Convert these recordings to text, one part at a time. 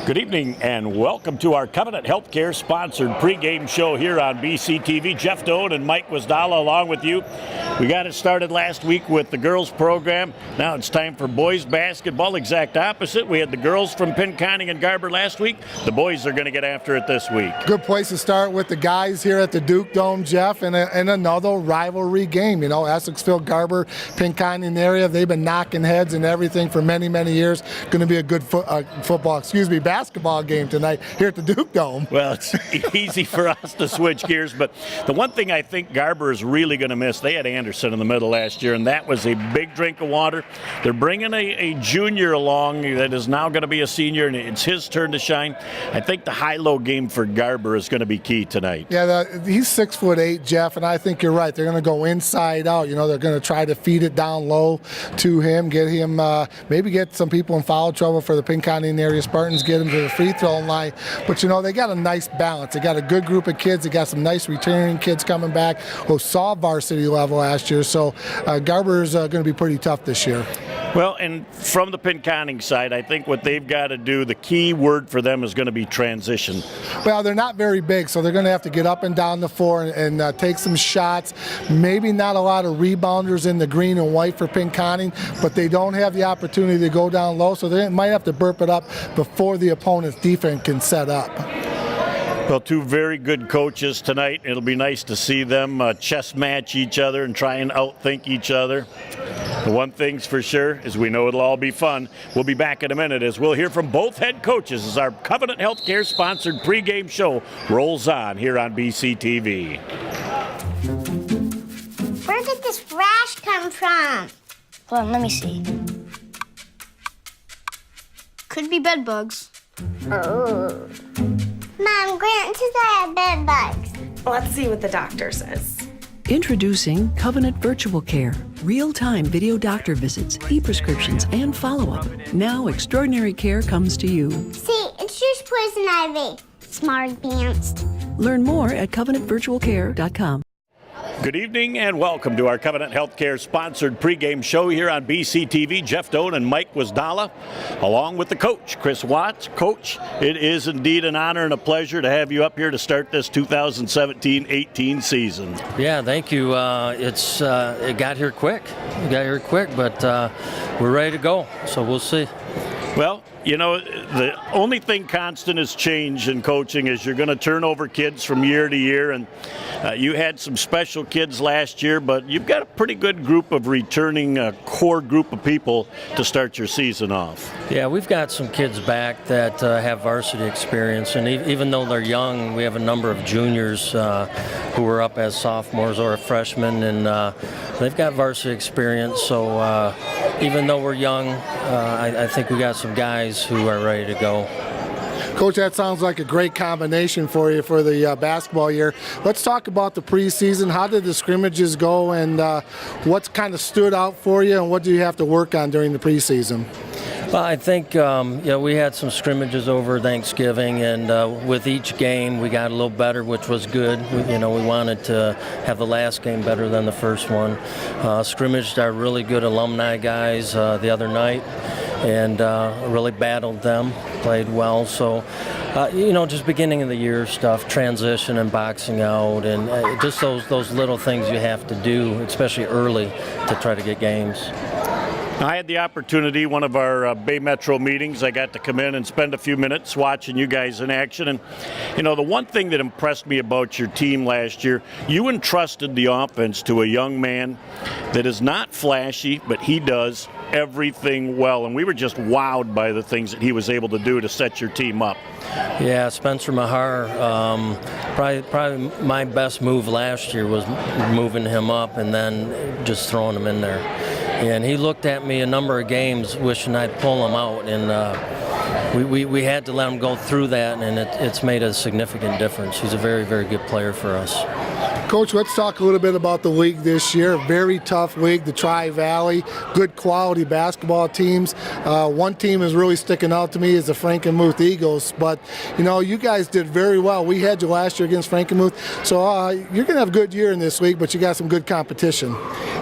Good evening and welcome to our Covenant Healthcare sponsored pregame show here on BCTV. Jeff Doan and Mike Wasdala along with you. We got it started last week with the girls program. Now it's time for boys basketball. Exact opposite. We had the girls from Pinconning and Garber last week. The boys are going to get after it this week. Good place to start with the guys here at the Duke Dome, Jeff, and another rivalry game. You know, Essexville, Garber, Pinconning area, they've been knocking heads and everything for many, many years. Going to be a good basketball game tonight here at the Duke Dome. Well, it's easy for us to switch gears, but the one thing I think Garber is really going to miss, they had Anderson in the middle last year, and that was a big drink of water. They're bringing a junior along that is now going to be a senior, and it's his turn to shine. I think the high-low game for Garber is going to be key tonight. Yeah, he's 6'8", Jeff, and I think you're right. They're going to go inside out. You know, they're going to try to feed it down low to him, get him, maybe get some people in foul trouble for the Pinconning area Spartans, get him to the free throw line. But you know, they got a nice balance. They got a good group of kids. They got some nice returning kids coming back who saw varsity level last year. So Garber is going to be pretty tough this year. Well, and from the Pinconning side, I think what they've got to do, the key word for them is going to be transition. Well, they're not very big, so they're going to have to get up and down the floor and take some shots. Maybe not a lot of rebounders in the green and white for Pinconning, but they don't have the opportunity to go down low, so they might have to burp it up before the opponent's defense can set up. Well, two very good coaches tonight. It'll be nice to see them chess match each other and try and outthink each other. The one thing's for sure is we know it'll all be fun. We'll be back in a minute as we'll hear from both head coaches as our Covenant Healthcare sponsored pregame show rolls on here on BCTV. Where did this rash come from? Hold on, let me see. Could be bed bugs. Oh. Mom, Grant says I have bed bugs. Let's see what the doctor says. Introducing Covenant Virtual Care. Real-time video doctor visits, e-prescriptions, and follow-up. Now extraordinary care comes to you. See, it's just poison ivy. Smart advanced. Learn more at covenantvirtualcare.com. Good evening and welcome to our Covenant Healthcare sponsored pregame show here on BCTV. Jeff Doan and Mike Wasdala, along with the coach, Chris Watts. Coach, it is indeed an honor and a pleasure to have you up here to start this 2017-18 season. Yeah, thank you. It got here quick. But we're ready to go, so we'll see. Well, you know, the only thing constant is change in coaching is you're going to turn over kids from year to year, and you had some special kids last year, but you've got a pretty good group of returning core group of people to start your season off. Yeah, we've got some kids back that have varsity experience, and even though they're young, we have a number of juniors who are up as sophomores or freshmen, and they've got varsity experience, so even though we're young, I think we got some guys who are ready to go. Coach, that sounds like a great combination for you for the basketball year. Let's talk about the preseason. How did the scrimmages go, and what's kind of stood out for you, and what do you have to work on during the preseason? Well, I think we had some scrimmages over Thanksgiving, and with each game we got a little better, which was good. We wanted to have the last game better than the first one. Scrimmaged our really good alumni guys the other night, and really battled them, played well. So, just beginning of the year stuff, transition and boxing out, and just those little things you have to do, especially early, to try to get games. I had the opportunity, one of our Bay Metro meetings, I got to come in and spend a few minutes watching you guys in action. And, the one thing that impressed me about your team last year, you entrusted the offense to a young man that is not flashy, but he does everything well. And we were just wowed by the things that he was able to do to set your team up. Yeah, Spencer Mahar, probably my best move last year was moving him up and then just throwing him in there. And he looked at me a number of games wishing I'd pull him out, and we had to let him go through that, and it's made a significant difference. He's a very, very good player for us. Coach, let's talk a little bit about the league this year. Very tough league, the Tri-Valley. Good quality basketball teams. One team is really sticking out to me is the Frankenmuth Eagles. But, you guys did very well. We had you last year against Frankenmuth. So you're going to have a good year in this league, but you got some good competition.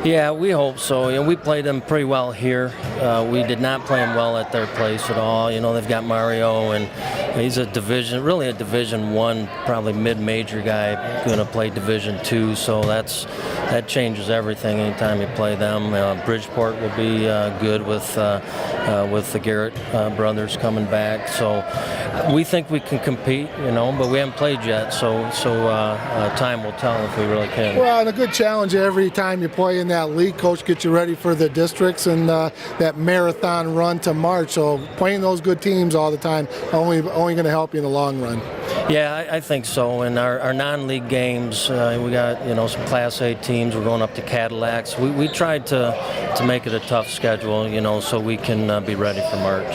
Yeah, we hope so. We played them pretty well here. We did not play them well at their place at all. They've got Mario, and he's a Division I, probably mid-major guy, going to play Division II. So that changes everything anytime you play them. Bridgeport will be good with the Garrett brothers coming back. So we think we can compete, but we haven't played yet. So time will tell if we really can. Well, and a good challenge every time you play in that league, Coach, get you ready for the districts and that marathon run to March. So playing those good teams all the time only going to help you in the long run. Yeah, I think so. And our non-league games, we got some Class A teams. We're going up to Cadillacs. We tried to make it a tough schedule, so we can be ready for March.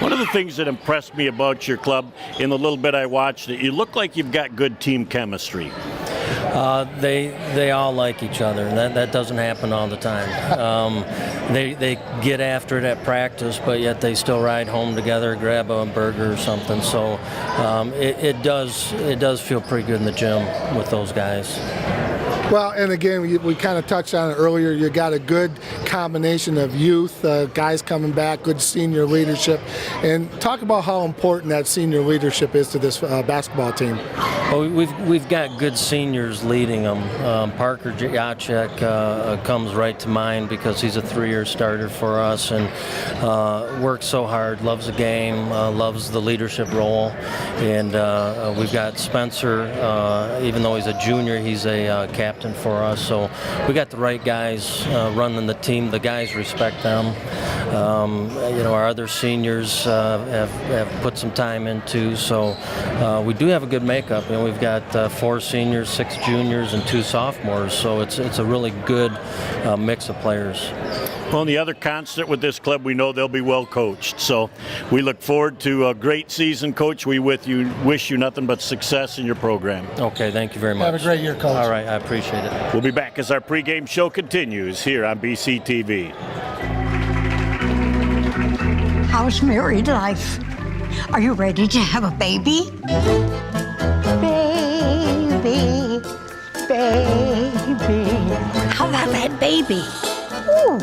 One of the things that impressed me about your club in the little bit I watched, you look like you've got good team chemistry. They all like each other, and that doesn't happen all the time. They get after it at practice, but yet they still ride home together, grab a burger or something. So it does feel pretty good in the gym with those guys. Well, and again, we kind of touched on it earlier. You got a good combination of youth, guys coming back, good senior leadership, and talk about how important that senior leadership is to this basketball team. Well, we've got good seniors leading them. Parker Jacek comes right to mind because he's a 3-year starter for us and works so hard, loves the game, loves the leadership role, and we've got Spencer. Even though he's a junior, he's a captain for us, so we got the right guys running the team. The guys respect them. Our other seniors have put some time into, so we do have a good makeup. We've got 4 seniors, 6 juniors, and 2 sophomores, so it's a really good mix of players. Well, and the other constant with this club, we know they'll be well coached. So we look forward to a great season, Coach. We wish you nothing but success in your program. Okay, thank you very much. Have a great year, Coach. All right, I appreciate it. We'll be back as our pregame show continues here on BCTV. How's married life? Are you ready to have a baby? Baby, baby. How about that baby? Ooh.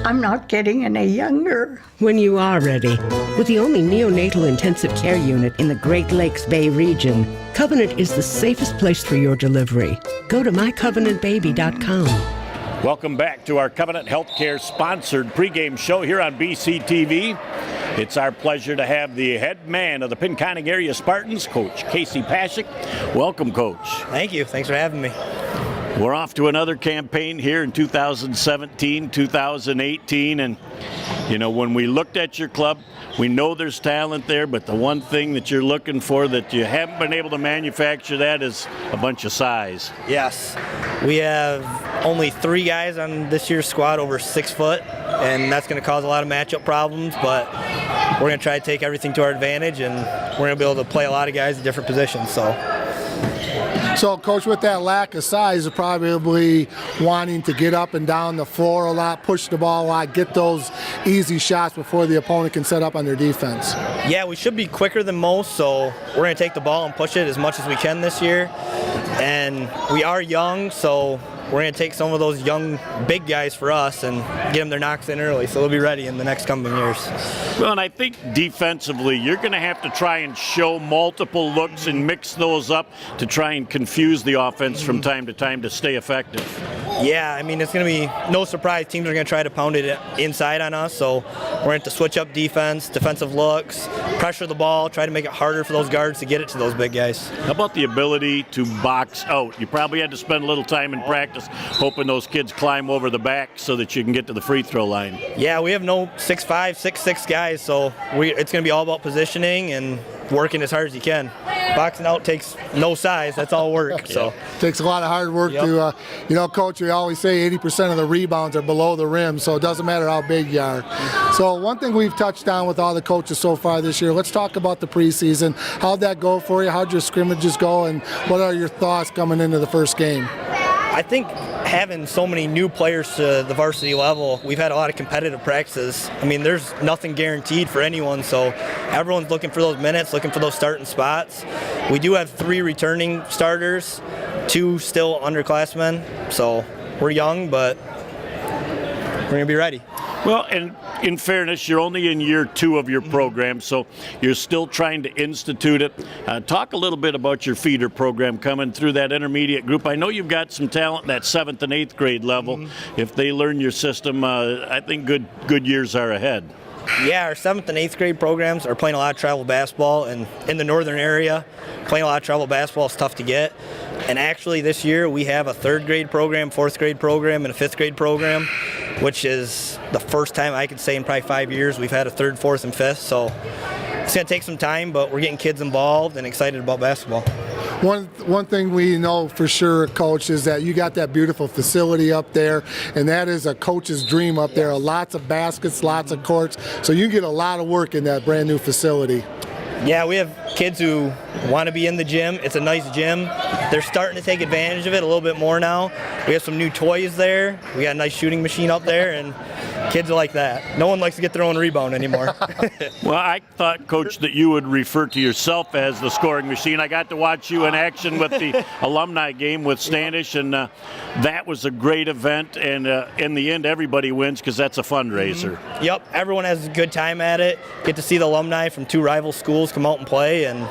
I'm not getting any younger. When you are ready. With the only neonatal intensive care unit in the Great Lakes Bay region, Covenant is the safest place for your delivery. Go to mycovenantbaby.com. Welcome back to our Covenant Healthcare sponsored pregame show here on BCTV. It's our pleasure to have the head man of the Pinconning area Spartans, Coach Casey Pasuk. Welcome, Coach. Thank you. Thanks for having me. We're off to another campaign here in 2017, 2018, and when we looked at your club, we know there's talent there, but the one thing that you're looking for that you haven't been able to manufacture that is a bunch of size. Yes. We have only 3 guys on this year's squad over 6 foot, and that's going to cause a lot of matchup problems, but we're going to try to take everything to our advantage, and we're going to be able to play a lot of guys in different positions. So, Coach, with that lack of size, you're probably wanting to get up and down the floor a lot, push the ball a lot, get those easy shots before the opponent can set up on their defense. Yeah, we should be quicker than most, so we're going to take the ball and push it as much as we can this year. And we are young, so we're going to take some of those young big guys for us and get them their knocks in early, so they'll be ready in the next coming years. Well, and I think defensively, you're going to have to try and show multiple looks and mix those up to try and confuse the offense from time to time to stay effective. Yeah, I mean, it's going to be no surprise. Teams are going to try to pound it inside on us, so we're going to have to switch up defense, defensive looks, pressure the ball, try to make it harder for those guards to get it to those big guys. How about the ability to box out? You probably had to spend a little time in practice hoping those kids climb over the back so that you can get to the free throw line. Yeah, we have no 6'5", 6'6" guys, so it's going to be all about positioning and working as hard as you can. boxing out takes no size. That's all work. So Takes a lot of hard work Yep. to, Coach, we always say 80% of the rebounds are below the rim, so it doesn't matter how big you are. So one thing we've touched on with all the coaches so far this year, let's talk about the preseason. How'd that go for you? How'd your scrimmages go? And what are your thoughts coming into the first game? I think having so many new players to the varsity level, we've had a lot of competitive practices. I mean, there's nothing guaranteed for anyone, so everyone's looking for those minutes, looking for those starting spots. We do have 3 returning starters, 2 still underclassmen, so we're young, but we're going to be ready. Well, and in fairness, you're only in year 2 of your program, so you're still trying to institute it. Talk a little bit about your feeder program coming through that intermediate group. I know you've got some talent at that 7th and 8th grade level. If they learn your system, I think good years are ahead. Yeah, our 7th and 8th grade programs are playing a lot of travel basketball, and in the northern area, playing a lot of travel basketball is tough to get. And actually this year we have a 3rd grade program, 4th grade program, and a 5th grade program, which is the first time I could say in probably 5 years we've had a 3rd, 4th, and 5th. So it's going to take some time, but we're getting kids involved and excited about basketball. One thing we know for sure, Coach, is that you got that beautiful facility up there, and that is a coach's dream up there. Lots of baskets, lots of courts, so you get a lot of work in that brand new facility. Yeah, we have kids who want to be in the gym. It's a nice gym. They're starting to take advantage of it a little bit more now. We have some new toys there. We got a nice shooting machine up there, and kids are like that. No one likes to get their own rebound anymore. Well, I thought, Coach, that you would refer to yourself as the scoring machine. I got to watch you in action with the alumni game with Standish, and that was a great event. And in the end, everybody wins because that's a fundraiser. Yep, everyone has a good time at it. Get to see the alumni from 2 rival schools come out and play, and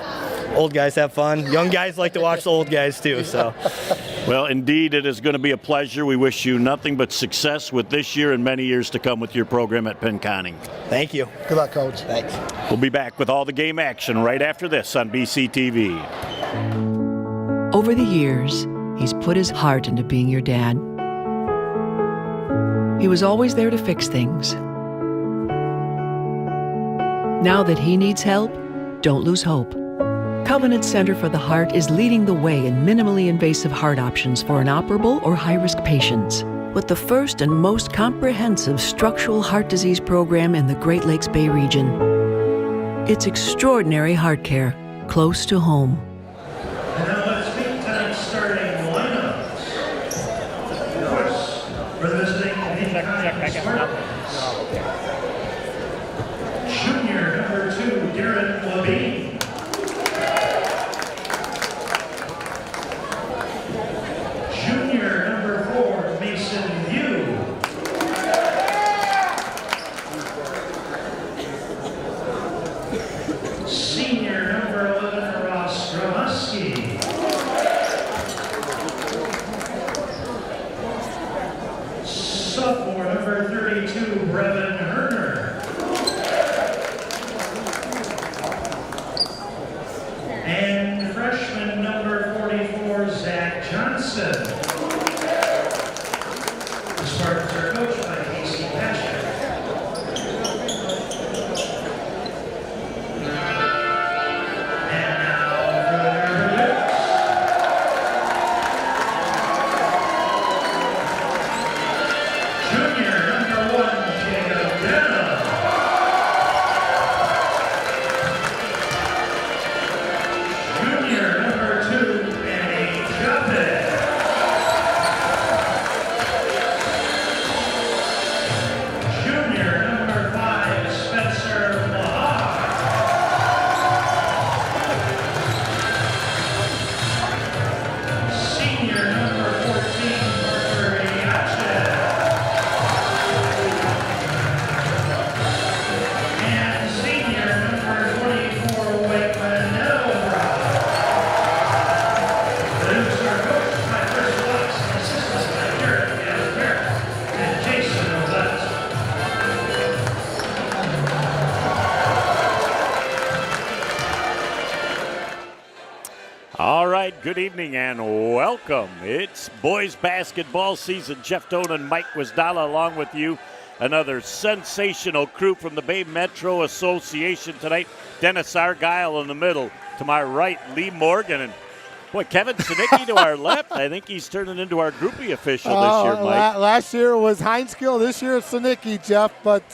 old guys have fun. Young guys like to watch the old guys too. So, well, indeed, it is going to be a pleasure. We wish you nothing but success with this year and many years to come with your program at Pinconning. Thank you. Good luck, Coach. Thanks. We'll be back with all the game action right after this on BCTV. Over the years, he's put his heart into being your dad. He was always there to fix things. Now that he needs help, don't lose hope. Covenant Center for the Heart is leading the way in minimally invasive heart options for inoperable or high-risk patients, with the first and most comprehensive structural heart disease program in the Great Lakes Bay region. It's extraordinary heart care, close to home. And now let's meet tonight's starting lineups. First, for the visiting Pinconning Spartans. Junior number 2, Darren Levine. Junior number 4, Mason Yu. Senior number 11, Ross Gromusky. Sophomore number 32, Brevin Herner. And freshman number 44, Zach Johnson. The Spartans are coached by Coach Pasuk. And now for the Garber Dukes. Junior number 1, Jacob Denham. Junior number 2, Annie Juppin. Junior number 5, Spencer Mahar. Senior number 14, Parker Yachin. And senior number 24, Wakeman Edelbrock. The Dukes are coached by Chris Watts and assistants by Garrett Garrett and Jason Ovett. All right, good evening and welcome. It's boys basketball season. Jeff Doan and Mike Wisdala along with you. Another sensational crew from the Bay Metro Association tonight. Dennis Argyle in the middle. to my right, Lee Morgan. And boy, Kevin Sinicki to our left. I think he's turning into our groupie official this year, Mike. Last year it was Heinskill. This year it's Sinicki, Jeff. But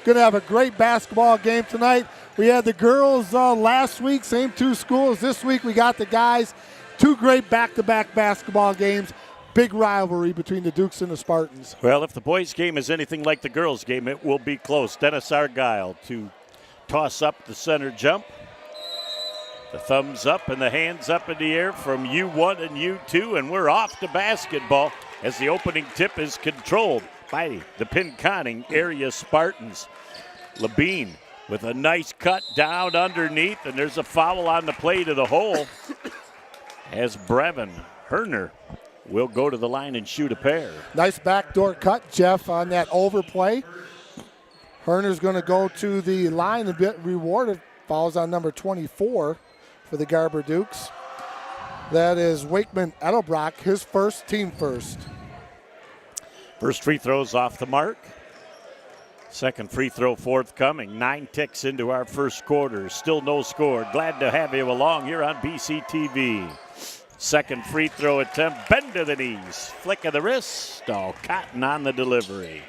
going to have a great basketball game tonight. We had the girls last week, same two schools. This week we got the guys. Two great back-to-back basketball games. Big rivalry between the Dukes and the Spartans. Well, if the boys' game is anything like the girls' game, it will be close. Dennis Argyle to toss up the center jump. The thumbs up and the hands up in the air from U1 and U2, and we're off to basketball as the opening tip is controlled by the Pinconning area Spartans. Labine with a nice cut down underneath, and there's a foul on the play to the hole as Brevin Herner will go to the line and shoot a pair. Nice backdoor cut, Jeff, on that overplay. Herner's going to go to the line and get rewarded. Fouls on number 24 for the Garber Dukes. That is Wakeman Edelbrock, his first, team first. First free throw's off the mark. Second free throw forthcoming. 9 ticks into our first quarter. Still no score. Glad to have you along here on BCTV. Second free throw attempt. Bend to the knees. Flick of the wrist. Oh, Cotton on the delivery.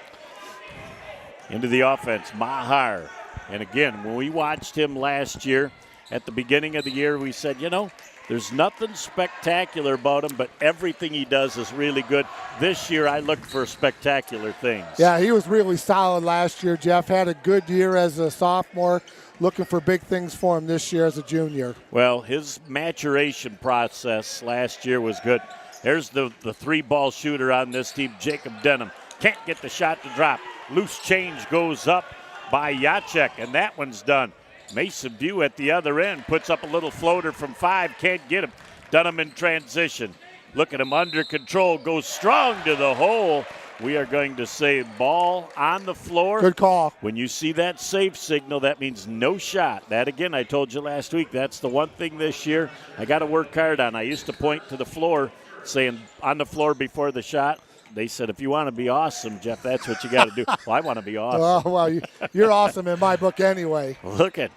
Into the offense. Mahar. And again, when we watched him last year, at the beginning of the year, we said, you know, there's nothing spectacular about him, but everything he does is really good. This year, I look for spectacular things. Yeah, he was really solid last year, Jeff. Had a good year as a sophomore. Looking for big things for him this year as a junior. Well, his maturation process last year was good. There's the three-ball shooter on this team, Jacob Denham. Can't get the shot to drop. Loose change goes up by Jacek, and that one's done. Mason View at the other end puts up a little floater from 5, can't get him. Dunham in transition. Look at him under control, goes strong to the hole. We are going to say ball on the floor. Good call. When you see that safe signal, that means no shot. That, again, I told you last week, that's the one thing this year I got to work hard on. I used to point to the floor saying on the floor before the shot. They said, if you want to be awesome, Jeff, that's what you got to do. Well, I want to be awesome. Well, you're awesome in my book anyway. Look at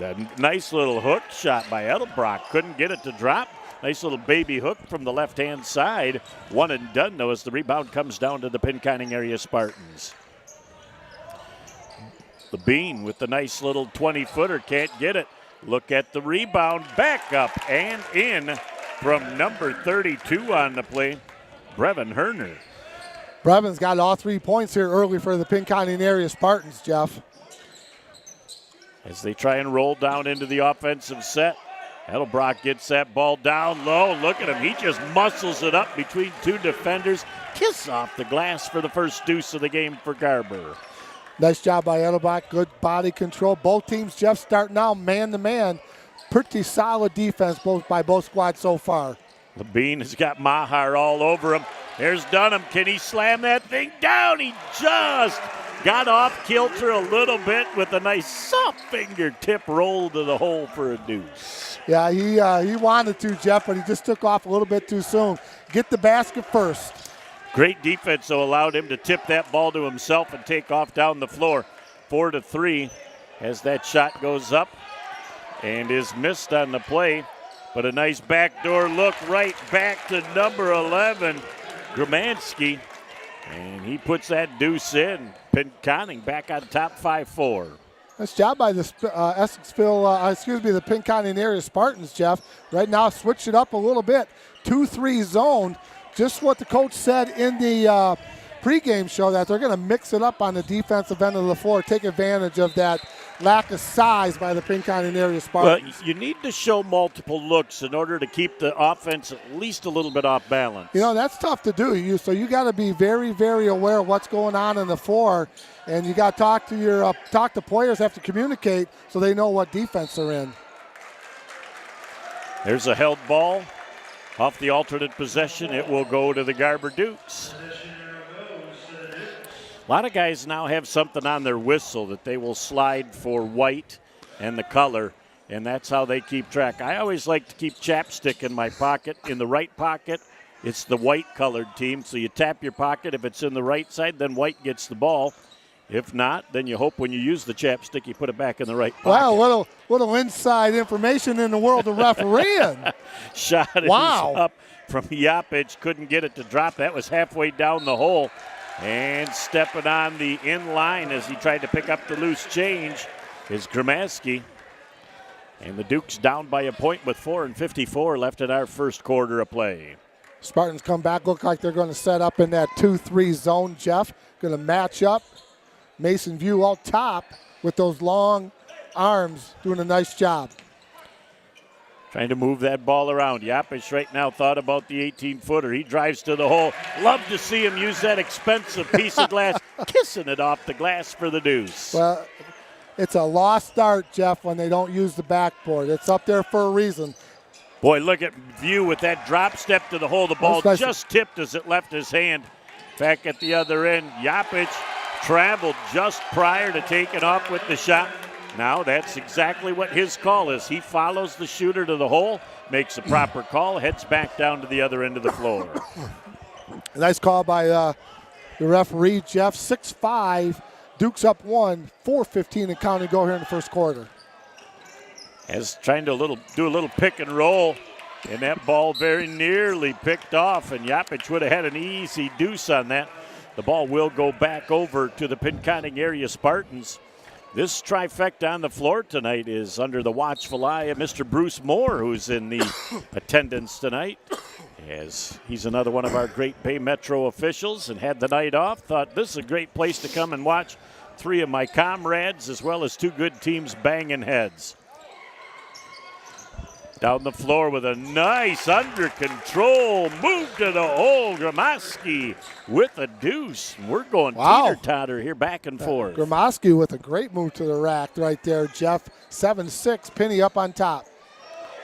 the nice little hook shot by Edelbrock. Couldn't get it to drop. Nice little baby hook from the left-hand side. One and done, though, as the rebound comes down to the Pinconning area Spartans. The Bean with the nice little 20-footer. Can't get it. Look at the rebound. Back up and in from number 32 on the play, Brevin Herner. Brevin's got all 3 points here early for the Pinconning area Spartans, Jeff. As they try and roll down into the offensive set. Edelbrock gets that ball down low. Look at him. He just muscles it up between 2 defenders. Kiss off the glass for the first deuce of the game for Garber. Nice job by Edelbrock. Good body control. Both teams, Jeff, starting now man-to-man. Pretty solid defense by both squads so far. Labine has got Mahar all over him. There's Dunham. Can he slam that thing down? He just got off kilter a little bit with a nice soft fingertip roll to the hole for a deuce. Yeah, he wanted to, Jeff, but he just took off a little bit too soon. Get the basket first. Great defense, though, allowed him to tip that ball to himself and take off down the floor. 4-3 as that shot goes up and is missed on the play. But a nice backdoor look right back to number 11, Gramansky. And he puts that deuce in. Pinconning back on top 5-4. Nice job by the Essexville, the Pinconning area Spartans, Jeff. Right now, switch it up a little bit. 2-3 zone. Just what the coach said in the pregame show, that they're going to mix it up on the defensive end of the floor, take advantage of that lack of size by the Pinconning area Spartans. Well, you need to show multiple looks in order to keep the offense at least a little bit off balance. You know, that's tough to do. So you got to be very, very aware of what's going on in the floor, and you got to talk to players, have to communicate so they know what defense they're in. There's a held ball off the alternate possession. It will go to the Garber Dukes. A lot of guys now have something on their whistle that they will slide for white and the color, and that's how they keep track. I always like to keep chapstick in my pocket. In the right pocket, it's the white-colored team, so you tap your pocket. If it's in the right side, then white gets the ball. If not, then you hope when you use the chapstick, you put it back in the right pocket. Wow, little inside information in the world of refereeing. Shot is up from Yapic. Couldn't get it to drop. That was halfway down the hole. And stepping on the in line as he tried to pick up the loose change is Gramaski. And the Dukes down by a point with 4:54 left in our first quarter of play. Spartans come back. Look like they're going to set up in that 2-3 zone, Jeff. Going to match up. Mason View out top with those long arms, doing a nice job. Trying to move that ball around. Yapic right now thought about the 18-footer. He drives to the hole. Love to see him use that expensive piece of glass, kissing it off the glass for the deuce. Well, it's a lost start, Jeff, when they don't use the backboard. It's up there for a reason. Boy, look at View with that drop step to the hole. The ball just tipped as it left his hand. Back at the other end, Yapic traveled just prior to taking off with the shot. Now that's exactly what his call is. He follows the shooter to the hole, makes a proper call, heads back down to the other end of the floor. Nice call by the referee, Jeff. 6-5, Dukes up 1, 4:15 and counting go here in the first quarter. As trying to do a little pick and roll, and that ball very nearly picked off, and Yapic would have had an easy deuce on that. The ball will go back over to the Pinconning area Spartans. This trifecta on the floor tonight is under the watchful eye of Mr. Bruce Moore, who's in the attendance tonight. As he's another one of our great Bay Metro officials and had the night off. Thought this is a great place to come and watch three of my comrades as well as two good teams banging heads. Down the floor with a nice under control move to the hole. Gramaski with a deuce. We're going teeter-totter here back and forth. Gramaski with a great move to the rack right there, Jeff. 7-6, Penny up on top.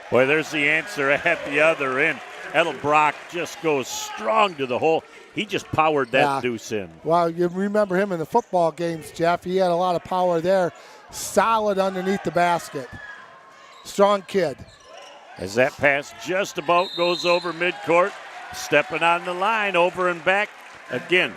Boy, there's the answer at the other end. Edelbrock just goes strong to the hole. He just powered that deuce in. Well, you remember him in the football games, Jeff. He had a lot of power there. Solid underneath the basket. Strong kid. As that pass just about goes over midcourt, stepping on the line, over and back. Again,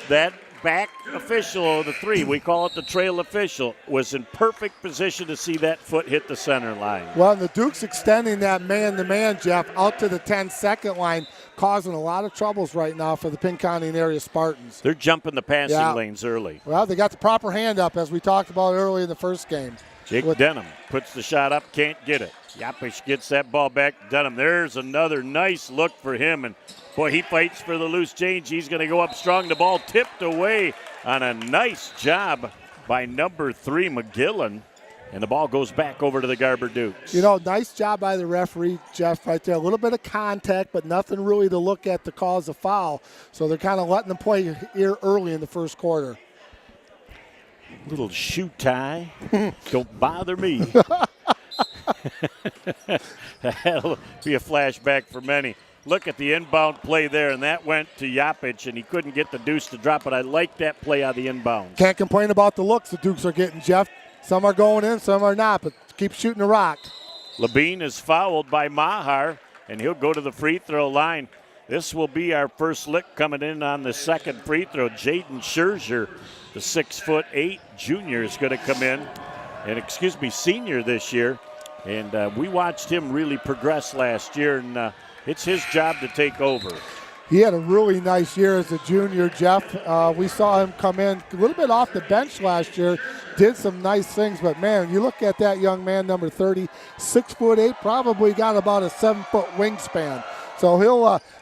that back official of the three, we call it the trail official, was in perfect position to see that foot hit the center line. Well, the Duke's extending that man-to-man, Jeff, out to the 10-second line, causing a lot of troubles right now for the Pinconning area Spartans. They're jumping the passing lanes early. Well, they got the proper hand up, as we talked about early in the first game. Jake Denham puts the shot up, can't get it. Yapic gets that ball back to Denham. There's another nice look for him, and boy, he fights for the loose change. He's going to go up strong. The ball tipped away on a nice job by number 3, McGillen, and the ball goes back over to the Garber Dukes. You know, nice job by the referee, Jeff, right there. A little bit of contact, but nothing really to look at to cause a foul. So they're kind of letting them play here early in the first quarter. Little shoe tie. Don't bother me. That'll be a flashback for many. Look at the inbound play there, and that went to Yapic, and he couldn't get the deuce to drop it. I like that play on the inbound. Can't complain about the looks the Dukes are getting, Jeff. Some are going in, some are not, but keep shooting the rock. Labine is fouled by Mahar, and he'll go to the free throw line. This will be our first lick coming in on the second free throw. Jaden Scherzer, the 6'8" junior, is going to come in, and senior this year. And we watched him really progress last year, and it's his job to take over. He had a really nice year as a junior, Jeff. We saw him come in a little bit off the bench last year, did some nice things, but man, you look at that young man, number 30, 6'8", probably got about a 7-foot wingspan. So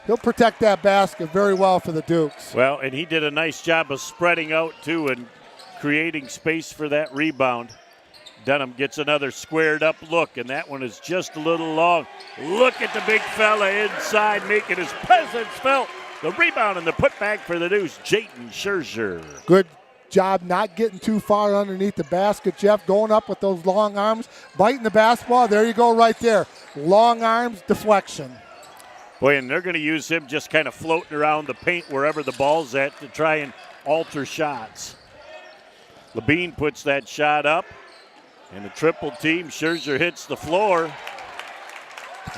he'll protect that basket very well for the Dukes. Well, and he did a nice job of spreading out too and creating space for that rebound. Denham gets another squared up look, and that one is just a little long. Look at the big fella inside making his presence felt. The rebound and the putback for the Deuce, Jaden Scherzer. Good job not getting too far underneath the basket, Jeff, going up with those long arms, biting the basketball. There you go right there. Long arms, deflection. Boy, and they're going to use him just kind of floating around the paint wherever the ball's at to try and alter shots. Labine puts that shot up. And the triple team, Scherzer hits the floor.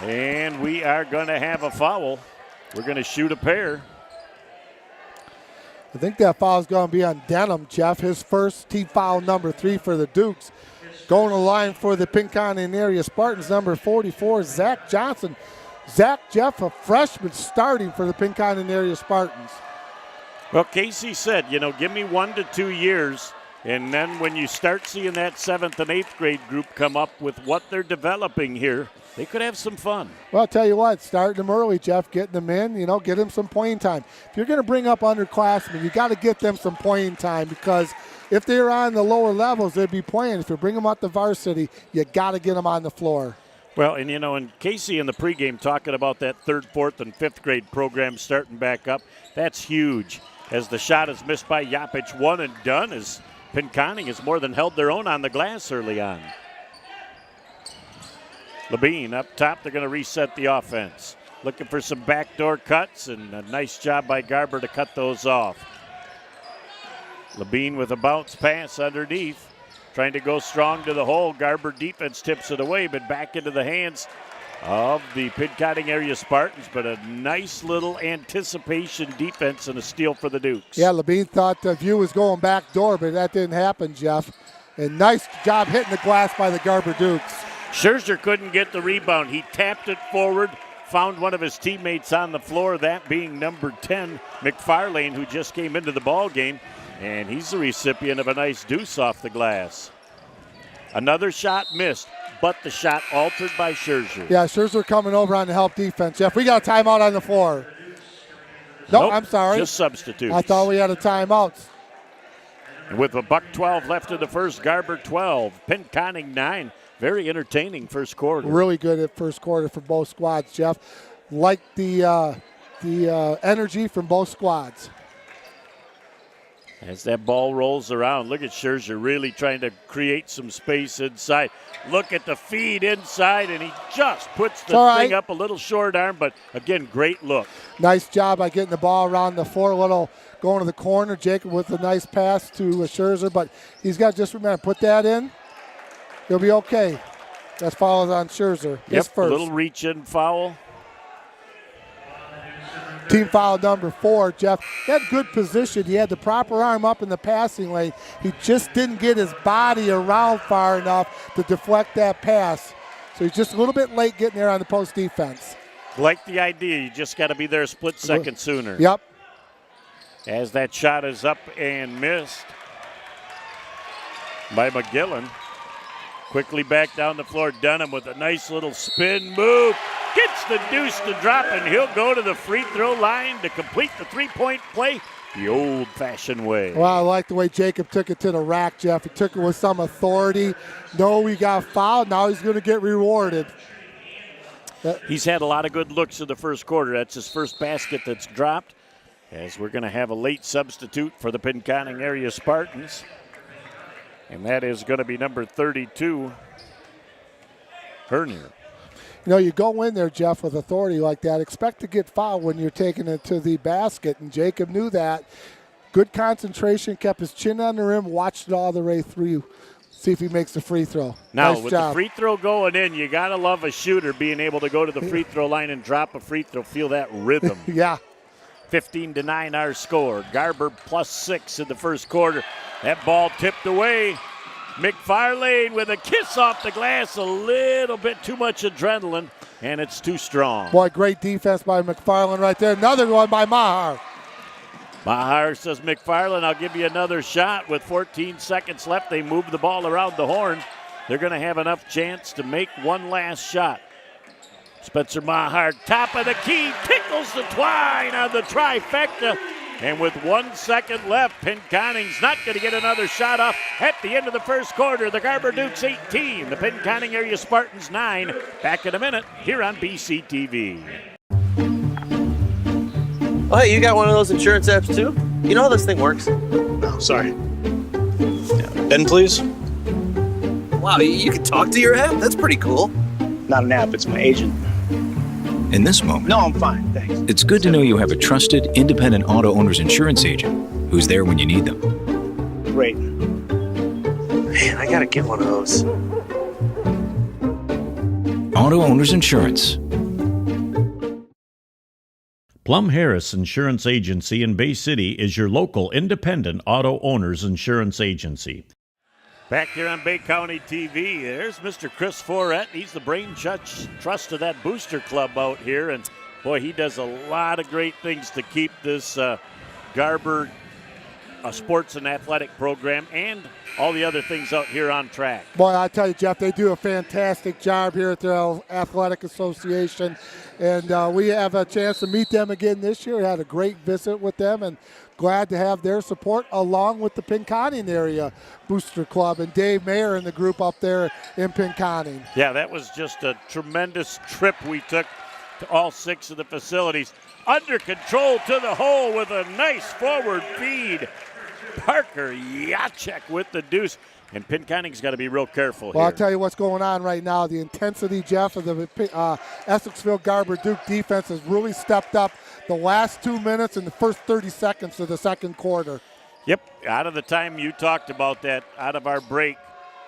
And we are going to have a foul. We're going to shoot a pair. I think that foul is going to be on Denham, Jeff. His first team foul, number 3 for the Dukes. Going to line for the Pinconning area Spartans, number 44, Zach Johnson. Zach, Jeff, a freshman starting for the Pinconning area Spartans. Well, Casey said, give me 1 to 2 years, and then when you start seeing that 7th and 8th grade group come up with what they're developing here, they could have some fun. Well, I'll tell you what, starting them early, Jeff, getting them in, get them some playing time. If you're going to bring up underclassmen, you got to get them some playing time, because if they're on the lower levels, they'd be playing. If you bring them up to varsity, you got to get them on the floor. Well, and Casey in the pregame talking about that 3rd, 4th, and 5th grade program starting back up. That's huge. As the shot is missed by Yapich, one and done, as Pinconning has more than held their own on the glass early on. Levine up top, they're going to reset the offense. Looking for some backdoor cuts, and a nice job by Garber to cut those off. Levine with a bounce pass underneath. Trying to go strong to the hole. Garber defense tips it away, but back into the hands of the Pinconning area Spartans. But a nice little anticipation defense and a steal for the Dukes. Yeah, Levine thought the view was going back door, but that didn't happen, Jeff. And nice job hitting the glass by the Garber Dukes. Scherzer couldn't get the rebound. He tapped it forward, found one of his teammates on the floor, that being number 10, McFarlane, who just came into the ball game. And he's the recipient of a nice deuce off the glass. Another shot missed, but the shot altered by Scherzer. Yeah, Scherzer coming over on the help defense. Jeff, we got a timeout on the floor. No, nope, I'm sorry. Just substitutes. I thought we had a timeout. And with a $1:12 left in the first, Garber 12, Pinconning 9. Very entertaining first quarter. Really good at first quarter for both squads, Jeff. Like the energy from both squads. As that ball rolls around, look at Scherzer really trying to create some space inside. Look at the feed inside, and he just puts the thing up a little short arm, but again, great look. Nice job by getting the ball around the floor, a little going to the corner. Jacob with a nice pass to Scherzer, but he's got to just remember, put that in. He'll be okay. That's foul on Scherzer. Yep, first. A little reach-in foul. Team foul number 4, Jeff. He had good position. He had the proper arm up in the passing lane. He just didn't get his body around far enough to deflect that pass. So he's just a little bit late getting there on the post defense. Like the idea, you just got to be there a split second sooner. Yep. As that shot is up and missed by McGillen. Quickly back down the floor, Dunham with a nice little spin move. Gets the deuce to drop, and he'll go to the free throw line to complete the three-point play the old-fashioned way. Well, I like the way Jacob took it to the rack, Jeff. He took it with some authority. No, he got fouled. Now he's going to get rewarded. He's had a lot of good looks in the first quarter. That's his first basket that's dropped, as we're going to have a late substitute for the Pinconning area Spartans. And that is going to be number 32, Hernier. You know, you go in there, Jeff, with authority like that. Expect to get fouled when you're taking it to the basket, and Jacob knew that. Good concentration, kept his chin on the rim, watched it all the way through. See if he makes the free throw. Now, nice with job. the free throw going in, you got to love a shooter being able to go to the free throw line and drop a free throw. Feel that rhythm. Yeah. 15-9 our score. Garber +6 in the first quarter. That ball tipped away. McFarlane with a kiss off the glass, a little bit too much adrenaline, and it's too strong. Boy, great defense by McFarlane right there. Another one by Mahar. Mahar says, McFarlane, I'll give you another shot. With 14 seconds left, they move the ball around the horn. They're going to have enough chance to make one last shot. Spencer Mahar, top of the key, tickles the twine on the trifecta. And with 1 second left, Pinconning's not going to get another shot off at the end of the first quarter. The Garber Dukes 18, the Pinconning area Spartans 9. Back in a minute here on BCTV. Oh, hey, you got one of those insurance apps too? You know how this thing works. Oh, sorry. Ben, please. Wow, you can talk to your app? That's pretty cool. Not an app, it's my agent. In this moment, no, I'm fine, thanks. It's good to know you have a trusted, independent auto owner's insurance agent who's there when you need them. Great. Man, I gotta get one of those. Auto Owners Insurance. Plum Harris Insurance Agency in Bay City is your local independent auto owners insurance agency. Back here on Bay County TV, there's Mr. Chris Forrett. He's the brain trust of that booster club out here, and boy, he does a lot of great things to keep this Garber sports and athletic program and all the other things out here on track. Boy, I tell you, Jeff, they do a fantastic job here at the Athletic Association, and we have a chance to meet them again this year. We had a great visit with them, and glad to have their support along with the Pinconning area booster club and Dave Mayer and the group up there in Pinconning. Yeah, that was just a tremendous trip we took to all 6 of the facilities. Under control to the hole with a nice forward feed. Parker Yachek with the deuce. And Pinconning's got to be real careful Well, here. I'll tell you what's going on right now. The intensity, Jeff, of the Essexville Garber Duke defense has really stepped up the last 2 minutes and the first 30 seconds of the second quarter. Yep, out of the time you talked about that, out of our break,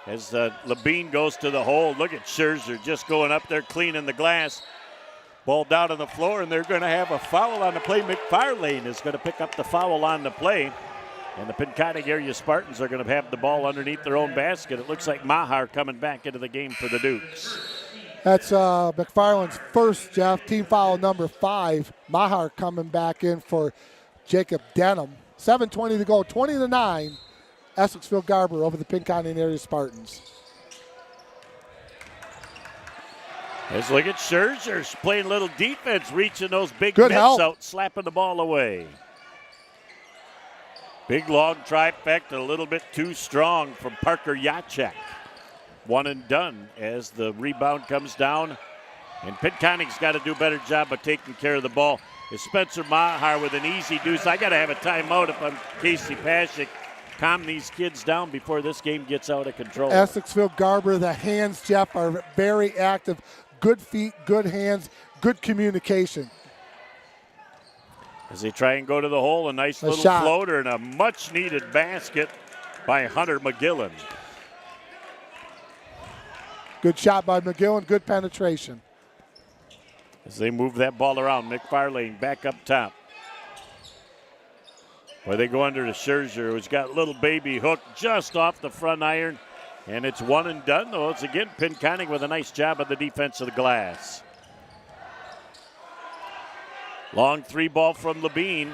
as Levine goes to the hole. Look at Scherzer just going up there cleaning the glass. Ball down on the floor, and they're going to have a foul on the play. McFarlane is going to pick up the foul on the play. And the Pinconning area Spartans are going to have the ball underneath their own basket. It looks like Mahar coming back into the game for the Dukes. That's McFarland's first, Jeff, team foul number 5. Mahar coming back in for Jacob Denham. 7:20 to go, 20-9. Essexville Garber over the Pinconning area Spartans. Let's look at Scherzer playing a little defense, reaching those big Good mitts help. out, slapping the ball away. Big long trifecta, a little bit too strong from Parker Yachek. One and done as the rebound comes down. And Pinconning's got to do a better job of taking care of the ball. Is Spencer Mahar with an easy deuce. I got to have a timeout if I'm Casey Pasuk. Calm these kids down before this game gets out of control. Essexville Garber, the hands, Jeff, are very active. Good feet, good hands, good communication. As they try and go to the hole, a nice little shot. floater and a much-needed basket by Hunter McGillen. Good shot by McGillen, good penetration. As they move that ball around, McFarlane back up top. Boy, they go under to Scherzer, who's got little baby hook just off the front iron. And it's one and done, though. It's again Pinconning with a nice job on the defense of the glass. Long 3 ball from Levine.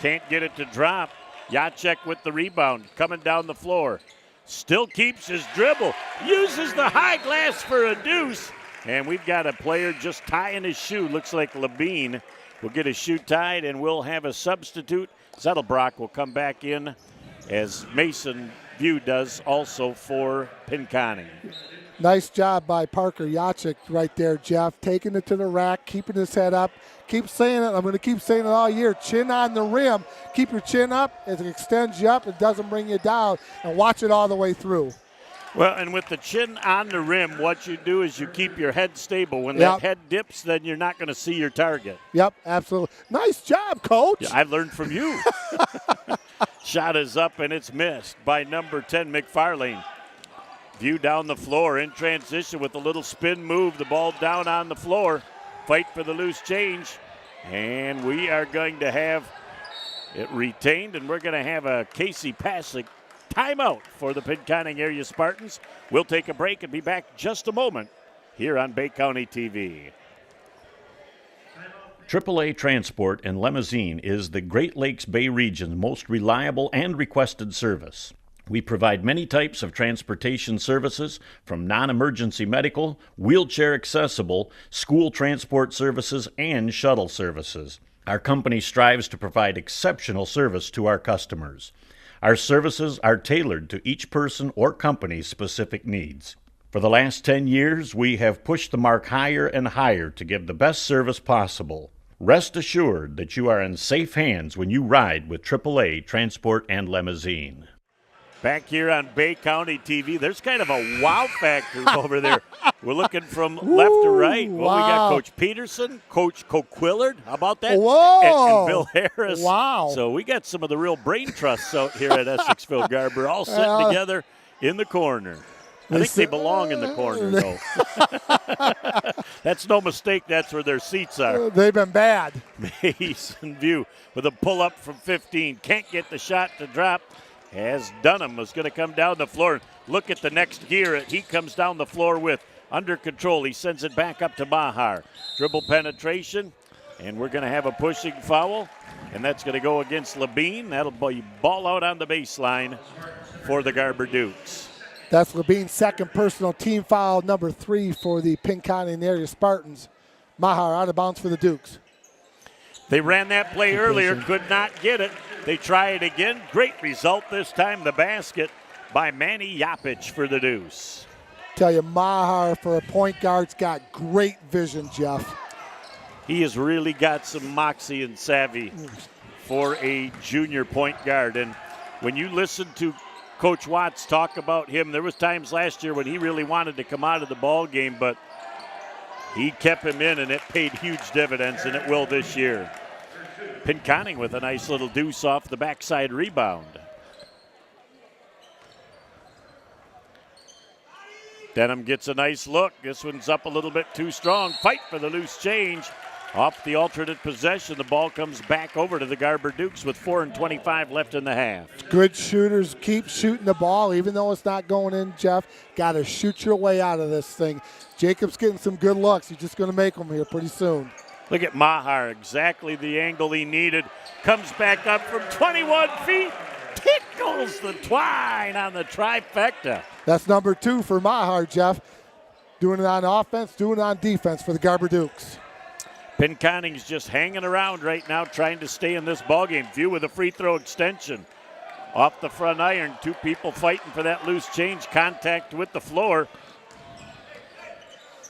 Can't get it to drop. Yachek with the rebound, coming down the floor. Still keeps his dribble. Uses the high glass for a deuce. And we've got a player just tying his shoe. Looks like Levine will get his shoe tied, and we'll have a substitute. Zettelbrock will come back in as Mason View does also for Pinconning. Nice job by Parker Yachek right there, Jeff. Taking it to the rack, keeping his head up. Keep saying it. I'm going to keep saying it all year. Chin on the rim. Keep your chin up. It extends you up. It doesn't bring you down. And watch it all the way through. Well, and with the chin on the rim, what you do is you keep your head stable. When that head dips, then you're not going to see your target. Yep, absolutely. Nice job, Coach. Yeah, I learned from you. Shot is up, and it's missed by number 10, McFarlane. View down the floor in transition with a little spin move. The ball down on the floor. Fight for the loose change. And we are going to have it retained, and we're going to have a Casey Pasuk timeout for the Pinconning area Spartans. We'll take a break and be back just a moment here on Bay County TV. AAA Transport and Limousine is the Great Lakes Bay region's most reliable and requested service. We provide many types of transportation services, from non-emergency medical, wheelchair accessible, school transport services, and shuttle services. Our company strives to provide exceptional service to our customers. Our services are tailored to each person or company's specific needs. For the last 10 years, we have pushed the mark higher and higher to give the best service possible. Rest assured that you are in safe hands when you ride with AAA Transport and Limousine. Back here on Bay County TV, there's kind of a wow factor over there. We're looking from left to right. Well, we got Coach Peterson, Coach Coquillard. How about that? Whoa. And Bill Harris. Wow. So we got some of the real brain trusts out here at Essexville Garber all sitting together in the corner. I think they belong in the corner, though. That's no mistake. That's where their seats are. They've been bad. Mason View with a pull-up from 15. Can't get the shot to drop as Dunham was going to come down the floor. Look at the next gear he comes down the floor with. Under control. He sends it back up to Maher. Dribble penetration, and we're going to have a pushing foul, and that's going to go against Labine. That'll be ball out on the baseline for the Garber Dukes. That's Labine's second personal team foul, number 3 for the Pinconning area Spartans. Maher out of bounds for the Dukes. They ran that play earlier, could not get it. They try it again. Great result this time. The basket by Manny Yapich for the Deuce. Tell you, Maher for a point guard's got great vision, Jeff. He has really got some moxie and savvy for a junior point guard. And when you listen to Coach Watts talk about him, there was times last year when he really wanted to come out of the ball game, but he kept him in, and it paid huge dividends, and it will this year. Pinconning with a nice little deuce off the backside rebound. Denham gets a nice look. This one's up a little bit too strong. Fight for the loose change. Off the alternate possession, the ball comes back over to the Garber Dukes with 4:25 left in the half. Good shooters keep shooting the ball, even though it's not going in, Jeff. Got to shoot your way out of this thing. Jacob's getting some good looks. He's just going to make them here pretty soon. Look at Maher, exactly the angle he needed. Comes back up from 21 feet. Tickles the twine on the trifecta. That's number 2 for Maher, Jeff. Doing it on offense, doing it on defense for the Garber Dukes. Pinconning's just hanging around right now, trying to stay in this ballgame. View with a free throw extension. Off the front iron, 2 people fighting for that loose change. Contact with the floor.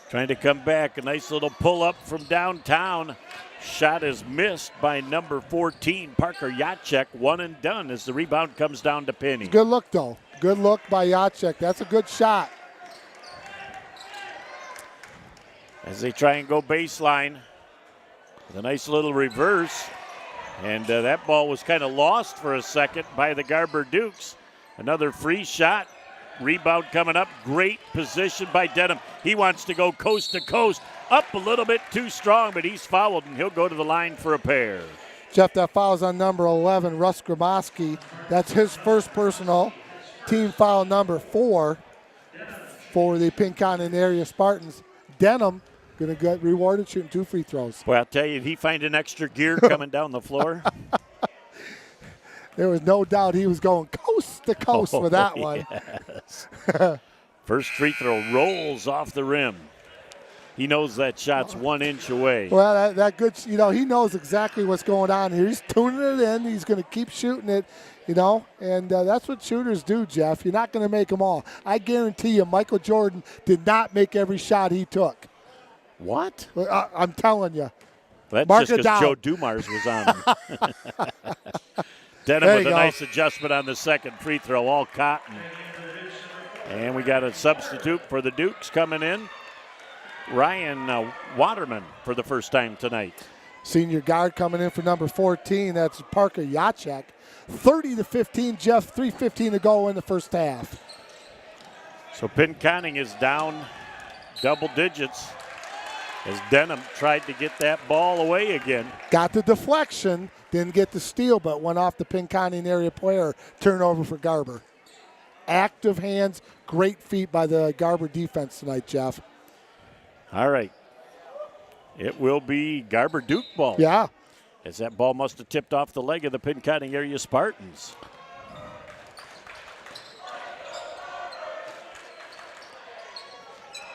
Trying to come back. A nice little pull-up from downtown. Shot is missed by number 14, Parker Yachek. One and done as the rebound comes down to Penny. Good look, though. Good look by Yachek. That's a good shot. As they try and go baseline. With a nice little reverse. And that ball was kind of lost for a second by the Garber Dukes. Another free shot. Rebound coming up. Great position by Denham. He wants to go coast to coast. Up a little bit too strong, but he's fouled, and he'll go to the line for a pair. Jeff, that foul's on number 11, Russ Graboski. That's his first personal. Team foul number 4 for the Pinconning area Spartans. Denham going to get rewarded shooting 2 free throws. Well, I'll tell you, did he find an extra gear coming down the floor? There was no doubt he was going coast to coast with that one. Yes. First free throw rolls off the rim. He knows that shot's 1 inch away. Well, that good, he knows exactly what's going on here. He's tuning it in. He's going to keep shooting it, and that's what shooters do, Jeff. You're not going to make them all. I guarantee you Michael Jordan did not make every shot he took. What? I'm telling you. That's just because Joe Dumars was on him. Denham with a nice adjustment on the second free throw, all Cotton. And we got a substitute for the Dukes coming in. Ryan Waterman for the first time tonight. Senior guard coming in for number 14. That's Parker Yachek. 30-15, Jeff. 3:15 to go in the first half. So Pinconning is down double digits as Denham tried to get that ball away again. Got the deflection, didn't get the steal, but went off the Pinconning area player. Turnover for Garber. Active hands, great feet by the Garber defense tonight, Jeff. All right. It will be Garber Duke ball. Yeah. As that ball must have tipped off the leg of the Pinconning area Spartans.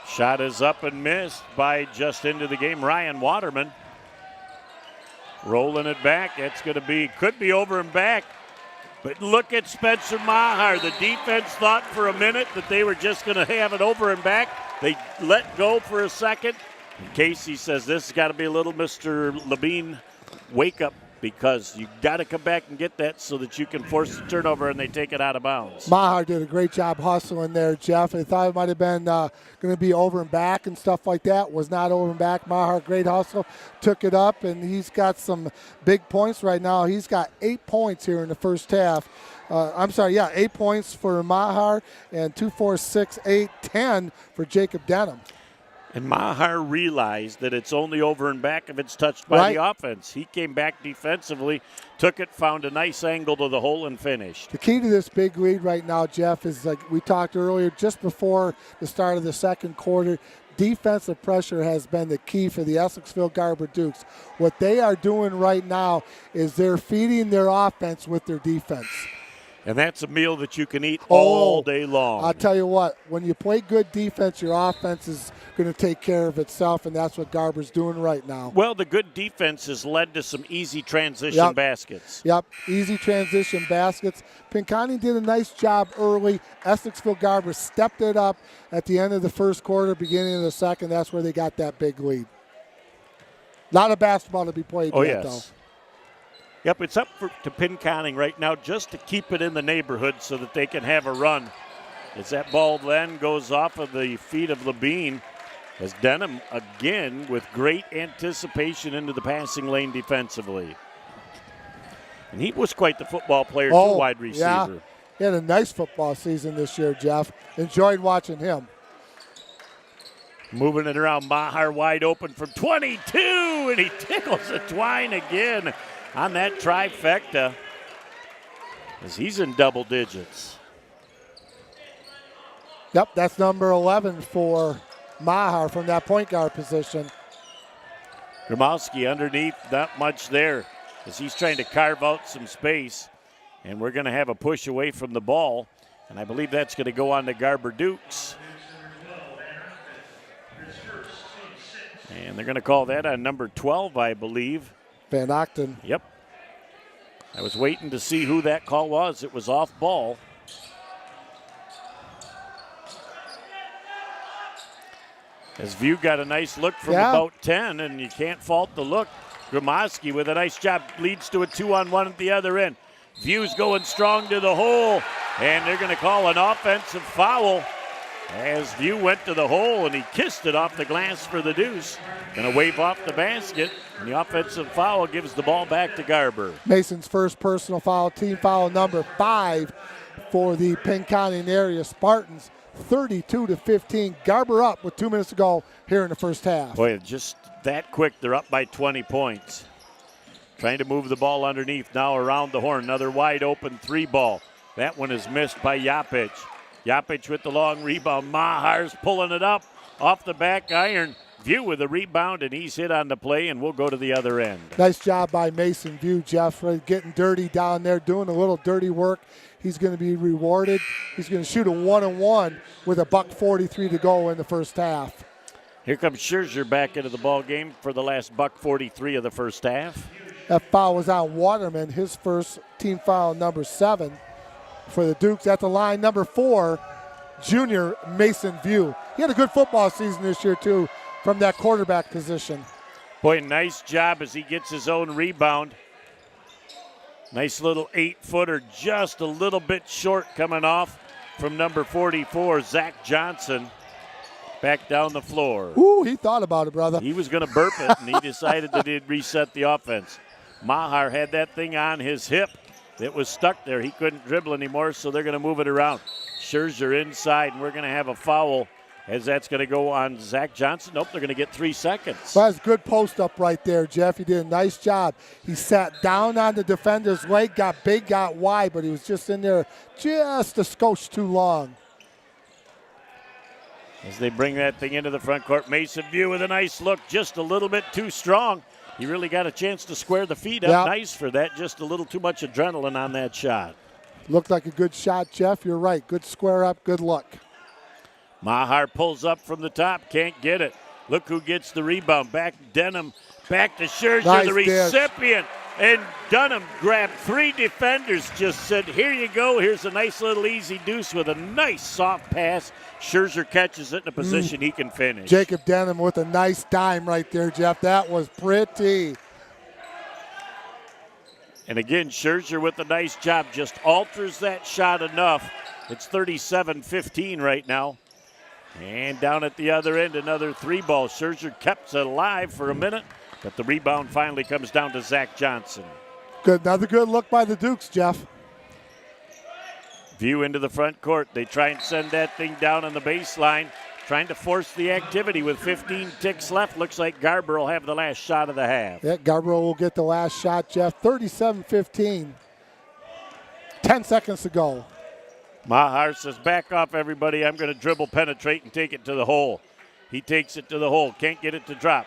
Shot is up and missed by just into the game, Ryan Waterman. Rolling it back. It's going to be, could be over and back. But look at Spencer Maher. The defense thought for a minute that they were just going to have it over and back. They let go for a second. And Casey says this has got to be a little Mr. Labine wake up, because you got to come back and get that so that you can force the turnover and they take it out of bounds. Maher did a great job hustling there, Jeff. I thought it might have been going to be over and back and stuff like that. Was not over and back. Maher, great hustle, took it up, and he's got some big points right now. He's got 8 points here in the first half. 8 points for Maher and 2, 4, 6, 8, 10 for Jacob Denham. And Maher realized that it's only over and back if it's touched by the offense. He came back defensively, took it, found a nice angle to the hole, and finished. The key to this big lead right now, Jeff, is like we talked earlier, just before the start of the second quarter, defensive pressure has been the key for the Essexville Garber Dukes. What they are doing right now is they're feeding their offense with their defense. And that's a meal that you can eat all day long. I'll tell you what, when you play good defense, your offense is going to take care of itself, and that's what Garber's doing right now. Well, the good defense has led to some easy transition baskets. Yep, easy transition baskets. Pinconning did a nice job early. Essexville Garber stepped it up at the end of the first quarter, beginning of the second. That's where they got that big lead. A lot of basketball to be played yet, though. Yep, it's up to Pinconning right now just to keep it in the neighborhood so that they can have a run. As that ball then goes off of the feet of Levine, as Denham again with great anticipation into the passing lane defensively. And he was quite the football player, too, wide receiver. Yeah. He had a nice football season this year, Jeff. Enjoyed watching him. Moving it around, Maher wide open from 22, and he tickles the twine again on that trifecta as he's in double digits. Yep, that's number 11 for Maher from that point guard position. Gromowski underneath, not much there as he's trying to carve out some space. And we're going to have a push away from the ball. And I believe that's going to go on to Garber Dukes. And they're going to call that on number 12, I believe. Van Octon. Yep. I was waiting to see who that call was. It was off ball. As View got a nice look from about 10, and you can't fault the look. Gromowski with a nice job leads to a 2-on-1 at the other end. View's going strong to the hole, and they're going to call an offensive foul as View went to the hole and he kissed it off the glass for the deuce. Going to wave off the basket, and the offensive foul gives the ball back to Garber. Mason's first personal foul, team foul number 5 for the Pinconning area Spartans. 32-15. Garber up with 2 minutes to go here in the first half. Boy, just that quick, they're up by 20 points. Trying to move the ball underneath, now around the horn. Another wide open 3-ball. That one is missed by Yapic. Yapic with the long rebound. Mahar's pulling it up off the back iron. View with a rebound, and he's hit on the play, and we'll go to the other end. Nice job by Mason View, Jeff, getting dirty down there, doing a little dirty work. He's going to be rewarded. He's going to shoot a 1-on-1 with a $1:43 to go in the first half. Here comes Scherzer back into the ball game for the last $1:43 of the first half. That foul was on Waterman, his first team foul number 7 for the Dukes. At the line, number 4, junior Mason View. He had a good football season this year, too, from that quarterback position. Boy, nice job as he gets his own rebound. Nice little 8-footer, just a little bit short coming off from number 44, Zach Johnson. Back down the floor. Ooh, he thought about it, brother. He was going to burp it, and he decided that he'd reset the offense. Maher had that thing on his hip. It was stuck there. He couldn't dribble anymore, so they're going to move it around. Scherzer inside, and we're going to have a foul as that's going to go on Zach Johnson. Nope, they're going to get 3 seconds. Well, that's a good post up right there, Jeff. He did a nice job. He sat down on the defender's leg, got big, got wide, but he was just in there just a skosh too long. As they bring that thing into the front court, Mason View with a nice look, just a little bit too strong. He really got a chance to square the feet up nice for that. Just a little too much adrenaline on that shot. Looked like a good shot, Jeff. You're right. Good square up, good look. Maher pulls up from the top, can't get it. Look who gets the rebound. Back Denham, back to Scherzer, nice the recipient. And Dunham grabbed 3 defenders, just said, here you go. Here's a nice little easy deuce with a nice soft pass. Scherzer catches it in a position he can finish. Jacob Denham with a nice dime right there, Jeff. That was pretty. And again, Scherzer with a nice job, just alters that shot enough. It's 37-15 right now. And down at the other end, another 3-ball. Scherzer kept it alive for a minute, but the rebound finally comes down to Zach Johnson. Good, another good look by the Dukes, Jeff. View into the front court. They try and send that thing down on the baseline. trying to force the activity with 15 ticks left. Looks like Garber will have the last shot of the half. Yeah, Garber will get the last shot, Jeff. 37-15. 10 seconds to go. Mahar says, back off, everybody. I'm going to dribble, penetrate, and take it to the hole. He takes it to the hole. Can't get it to drop.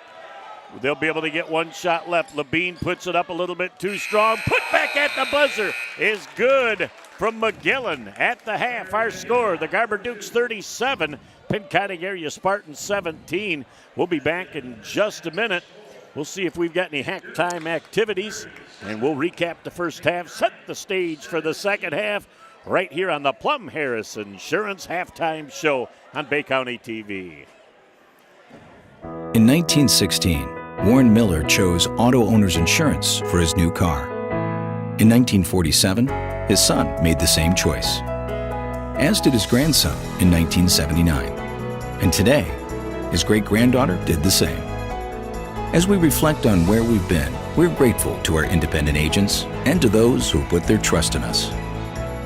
They'll be able to get one shot left. Levine puts it up a little bit too strong. Put back at the buzzer is good from McGillen at the half. Our score, the Garber Dukes 37, Pinconning Area Spartans 17. We'll be back in just a minute. We'll see if we've got any halftime activities, and we'll recap the first half, set the stage for the second half right here on the Plum Harris Insurance Halftime Show on Bay County TV. In 1916, Warren Miller chose Auto Owners Insurance for his new car. In 1947, his son made the same choice, as did his grandson in 1979. And today, his great-granddaughter did the same. As we reflect on where we've been, we're grateful to our independent agents and to those who put their trust in us,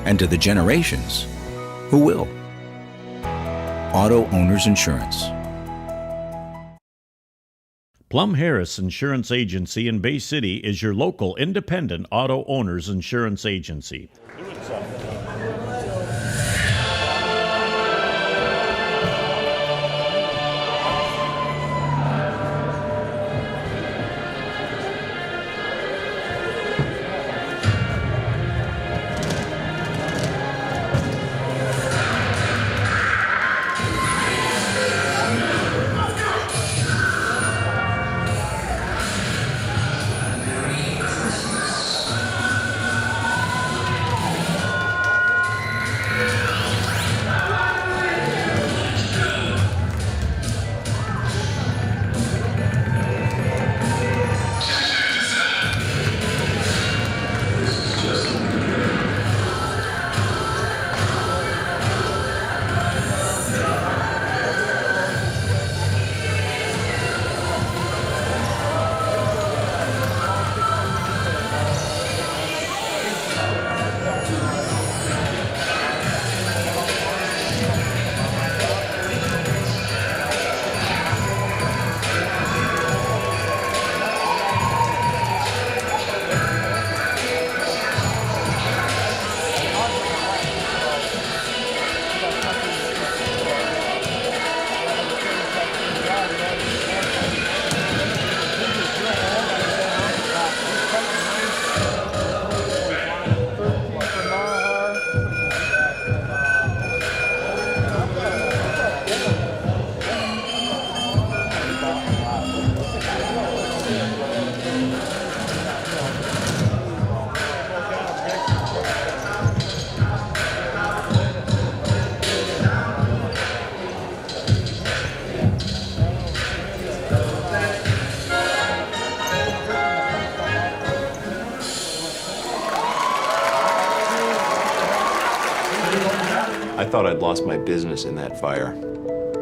and to the generations who will. Auto Owners Insurance. Plum Harris Insurance Agency in Bay City is your local independent auto owners insurance agency. I thought I'd lost my business in that fire,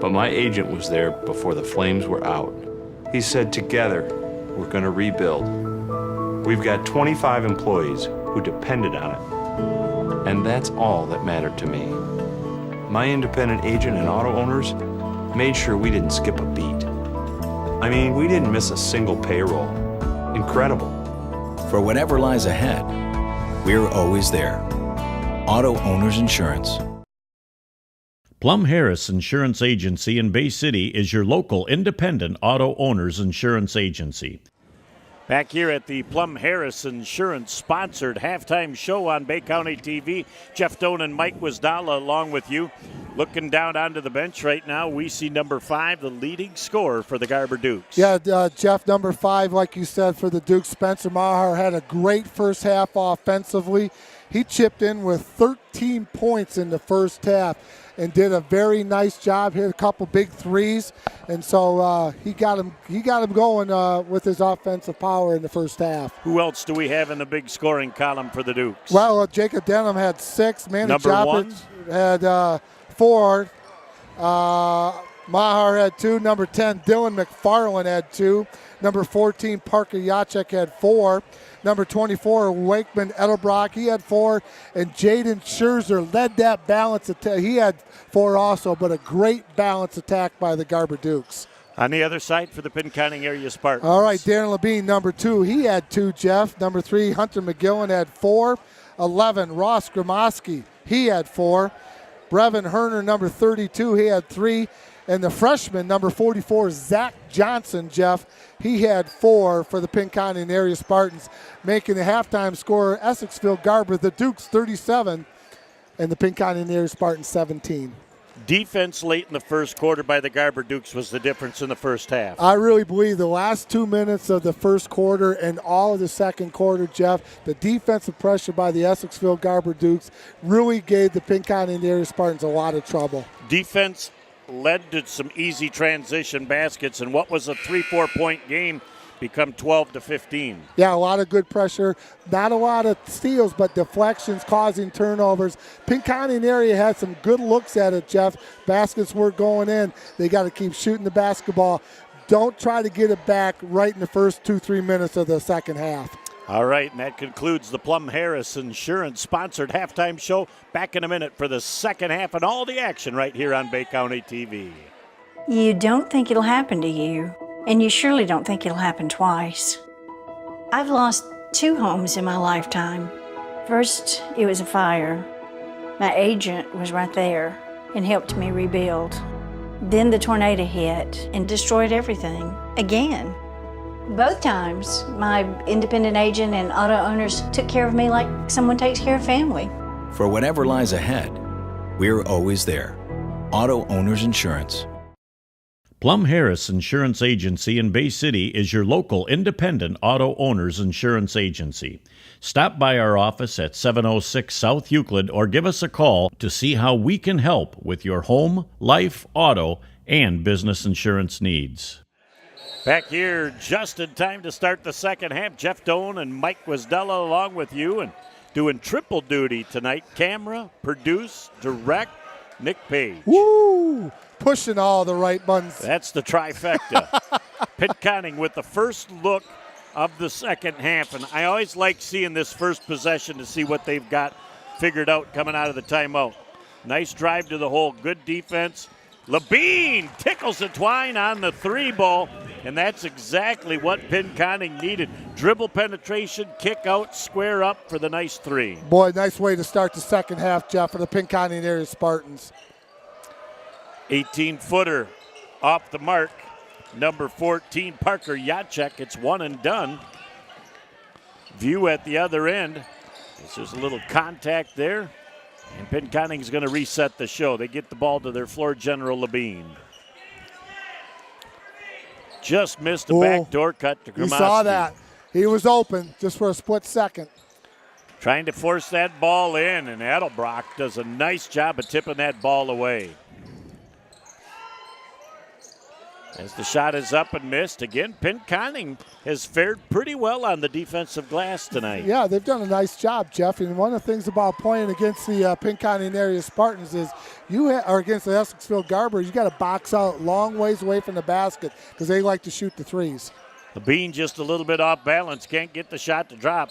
but my agent was there before the flames were out. He said, together, we're gonna rebuild. We've got 25 employees who depended on it, and that's all that mattered to me. My independent agent and auto owners made sure we didn't skip a beat. I mean, we didn't miss a single payroll. Incredible. For whatever lies ahead, we're always there. Auto Owners Insurance. Plum Harris Insurance Agency in Bay City is your local independent auto owners insurance agency. Back here at the Plum Harris Insurance sponsored halftime show on Bay County TV, Jeff Doan and Mike Wisdala along with you. Looking down onto the bench right now, we see number 5, the leading scorer for the Garber Dukes. Yeah, Jeff, number 5, like you said, for the Dukes, Spencer Maher had a great first half offensively. He chipped in with 13 points in the first half and did a very nice job, hit a couple big threes, and so he got him going with his offensive power in the first half. Who else do we have in the big scoring column for the Dukes? Well, Jacob Denham had 6. Manny Joppich had 4. Maher had 2. Number 10, Dylan McFarland had 2. Number 14, Parker Yachek had 4. Number 24, Wakeman Edelbrock, he had 4. And Jaden Scherzer led that balance attack. He had 4 also, but a great balance attack by the Garber Dukes. On the other side for the Pinconning area Spartans. All right, Darren Levine, number 2, he had 2, Jeff. Number 3, Hunter McGillen had 4. 11, Ross Gramoski, he had 4. Brevin Herner, number 32, he had 3. And the freshman, number 44, Zach Johnson, Jeff, he had 4 for the Pinconning area Spartans, making the halftime score Essexville Garber, the Dukes 37, and the Pinconning area Spartans 17. Defense late in the first quarter by the Garber Dukes was the difference in the first half. I really believe the last 2 minutes of the first quarter and all of the second quarter, Jeff, the defensive pressure by the Essexville Garber Dukes really gave the Pinconning area Spartans a lot of trouble. Defense led to some easy transition baskets, and what was a 3-4 point game become 12-15. Yeah, a lot of good pressure. Not a lot of steals, but deflections causing turnovers. Pinconning area had some good looks at it, Jeff. Baskets were going in. They got to keep shooting the basketball. Don't try to get it back right in the first 2-3 minutes of the second half. All right, and that concludes the Plum Harris Insurance sponsored halftime show. Back in a minute for the second half and all the action right here on Bay County TV. You don't think it'll happen to you, and you surely don't think it'll happen twice. I've lost 2 homes in my lifetime. First, it was a fire. My agent was right there and helped me rebuild. Then the tornado hit and destroyed everything again. Both times, my independent agent and auto owners took care of me like someone takes care of family. For whatever lies ahead, we're always there. Auto Owners Insurance. Plum Harris Insurance Agency in Bay City is your local independent auto owners insurance agency. Stop by our office at 706 South Euclid or give us a call to see how we can help with your home, life, auto, and business insurance needs. Back here just in time to start the second half. Jeff Doan and Mike Guazdella along with you and doing triple duty tonight. Camera, produce, direct, Nick Page. Woo! Pushing all the right buttons. That's the trifecta. Pinconning with the first look of the second half. And I always like seeing this first possession to see what they've got figured out coming out of the timeout. Nice drive to the hole. Good defense. Labine tickles the twine on the 3-ball, and that's exactly what Pinconning needed. Dribble penetration, kick out, square up for the nice 3. Boy, nice way to start the second half, Jeff, for the Pinconning area Spartans. 18-footer off the mark. Number 14, Parker Yachek. It's one and done. View at the other end. There's a little contact there. And Pinconning's going to reset the show. They get the ball to their floor general, Labine. Just missed a backdoor cut to Gramoski. You saw that. He was open just for a split second. Trying to force that ball in, and Edelbrock does a nice job of tipping that ball away. As the shot is up and missed, again, Pinconning has fared pretty well on the defensive glass tonight. Yeah, they've done a nice job, Jeff. And one of the things about playing against the Pinconning area Spartans is or against the Essexville Garber, you got to box out long ways away from the basket because they like to shoot the threes. The Bean just a little bit off balance, can't get the shot to drop.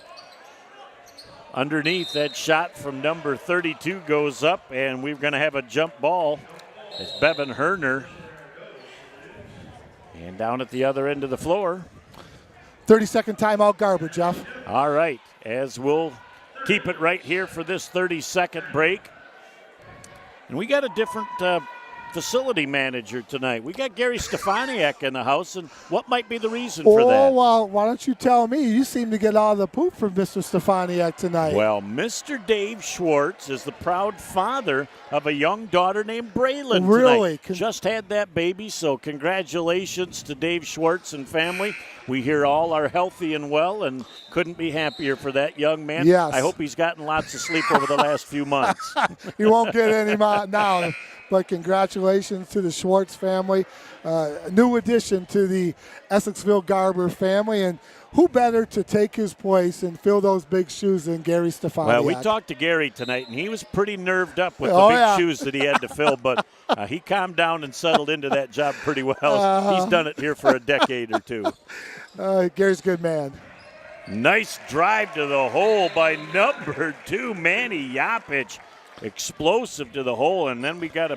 Underneath, that shot from number 32 goes up, and we're going to have a jump ball. It's Bevan Herner. And down at the other end of the floor. 30-second timeout, Garber, Jeff. All right, as we'll keep it right here for this 30-second break. And we got a different facility manager tonight. We got Gary Stefaniak in the house, and what might be the reason for that? Oh, well, why don't you tell me? You seem to get all the poop from Mr. Stefaniak tonight. Well, Mr. Dave Schwartz is the proud father of a young daughter named Braylon really? Tonight. Just had that baby, so congratulations to Dave Schwartz and family. We hear all are healthy and well and couldn't be happier for that young man. Yes. I hope he's gotten lots of sleep over the last few months. He won't get any now. But congratulations to the Schwartz family. New addition to the Essexville Garber family. And who better to take his place and fill those big shoes than Gary Stefaniak? Well, we talked to Gary tonight, and he was pretty nerved up with Oh, the big yeah. shoes that he had to fill, but he calmed down and settled into that job pretty well. He's done it here for a decade or two. Gary's a good man. Nice drive to the hole by number 2, Manny Yapich. Explosive to the hole, and then we got